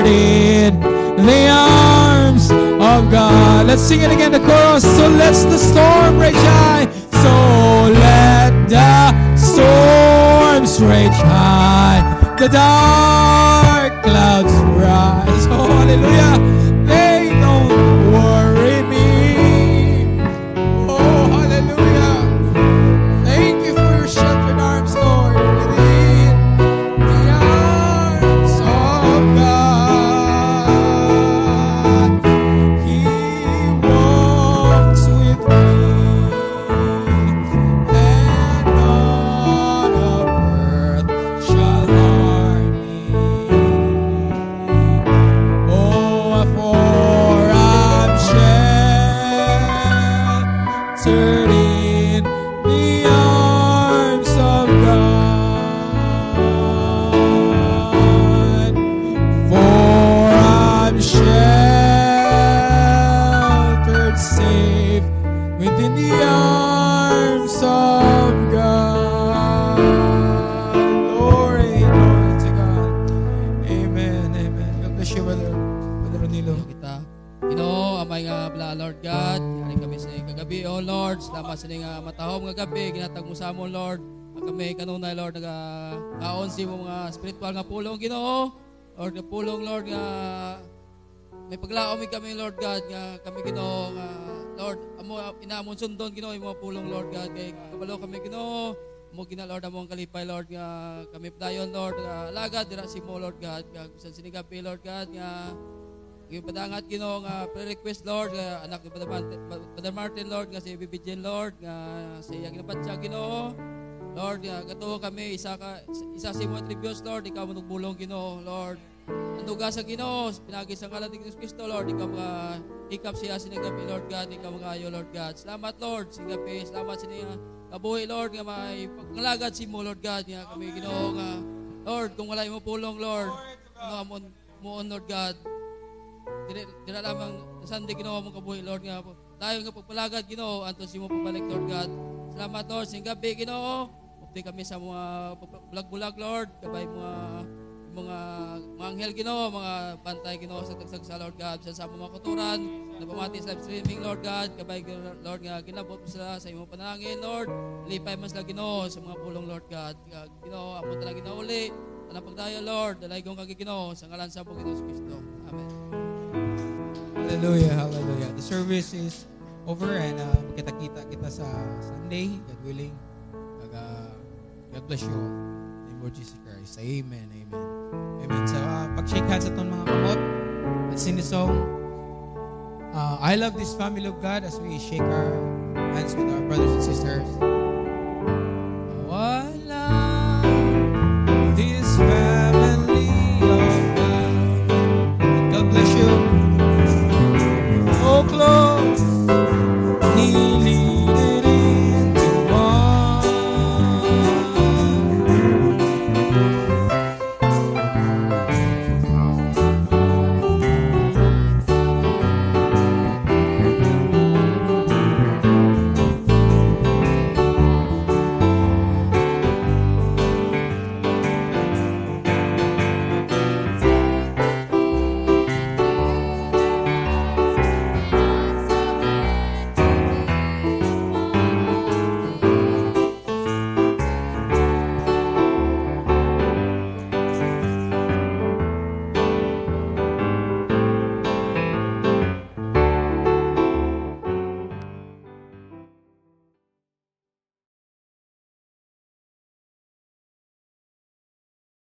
in the arms of God. Let's sing it again, the chorus. So let the storm rage high. So let the storms rage high. The dark clouds rise. Oh, hallelujah. They don't worry me. Oh, hallelujah. Thank you for your sheltered arms, Lord, within the arms of God. He walks with me, and none of earth shall harm me. Oh, for I'm sheltered in the arms of God. For I'm sheltered safe within the arms of God. Glory, glory to God. Amen, amen. God bless you, Brother Ronilo. Kita. Ginoo, amay nga bala, Lord God. Ani kami sa iyong kagabi, O Lord. Salamat sa iyong matahom nga gabi. Ginatag mo sa amon, Lord. Ang kami kanunay, Lord, nagkaon sa imong mga spiritual nga pulong, Ginoo. Lord, nga pulong, Lord, nga may paglaom kami, Lord God, nga kami, Ginoo, nga Lord, amo inaamon sundon, Ginoo, imong mga pulong, Lord God. Kay kabalo kami, Ginoo. Mo gina, Lord, among kalipay, Lord, nga kami padayon, Lord, nga alagad dira si mo, Lord God, nga sa sinigapi, Lord God, nga yung padangat, Ginoo, nga pre-request, Lord, nga anak ni Brother Martin, Lord, nga si Bibidjen, Lord, nga sa iyang ginapatsya, Ginoo. Lord, nga katuo kami, isa sa imong attributes, Lord, ikaw mo nagbulong, Ginoo, Lord. Anduga sa Ginoo, pinagis ang ngalan ni Jesus Kristo, Lord, ikaw mga hikap siya sinigapi, Lord God, ikaw mga ayo, Lord God. Salamat, Lord, sinigapi, salamat sa niya kabuhi, Lord, nga may pagkalagad si mo, Lord God, nga kami, Ginoo, nga Lord, kung wala mo pulong, Lord, ano mo, Lord God, Dira lamang Sunday, Ginoo, mong kabuhi, Lord, nga tayo nga pagpalagad, Ginoo, anto si mo pabalik, Lord God. Salamat, Lord, sa gabi, Ginoo. Upti kami sa mga bulag-bulag, Lord, kabay mga anghel, Ginoo, mga bantay, Ginoo, sa tagsag sa Lord God, sa mga kuturan, na pamati sa live streaming, Lord God, kabay, Lord, nga ginabot mo sila sa imong panalangin, Lord. Lipay man sila, Ginoo, sa mga pulong, Lord God. Ginoo, amo talaga ginauli. Tanang pagdayo, Lord, dalay kong kagiginaw sa ngalan sa Panginoon Jesus. Amen. Hallelujah, hallelujah. The service is over and kita-kita kita sa Sunday, God willing. God bless you all. In the name of Jesus Christ. Amen, amen. Amen. So, pag-shake hands atong mga kamot. Let's sing the song. I love this family of God as we shake our hands with our brothers and sisters.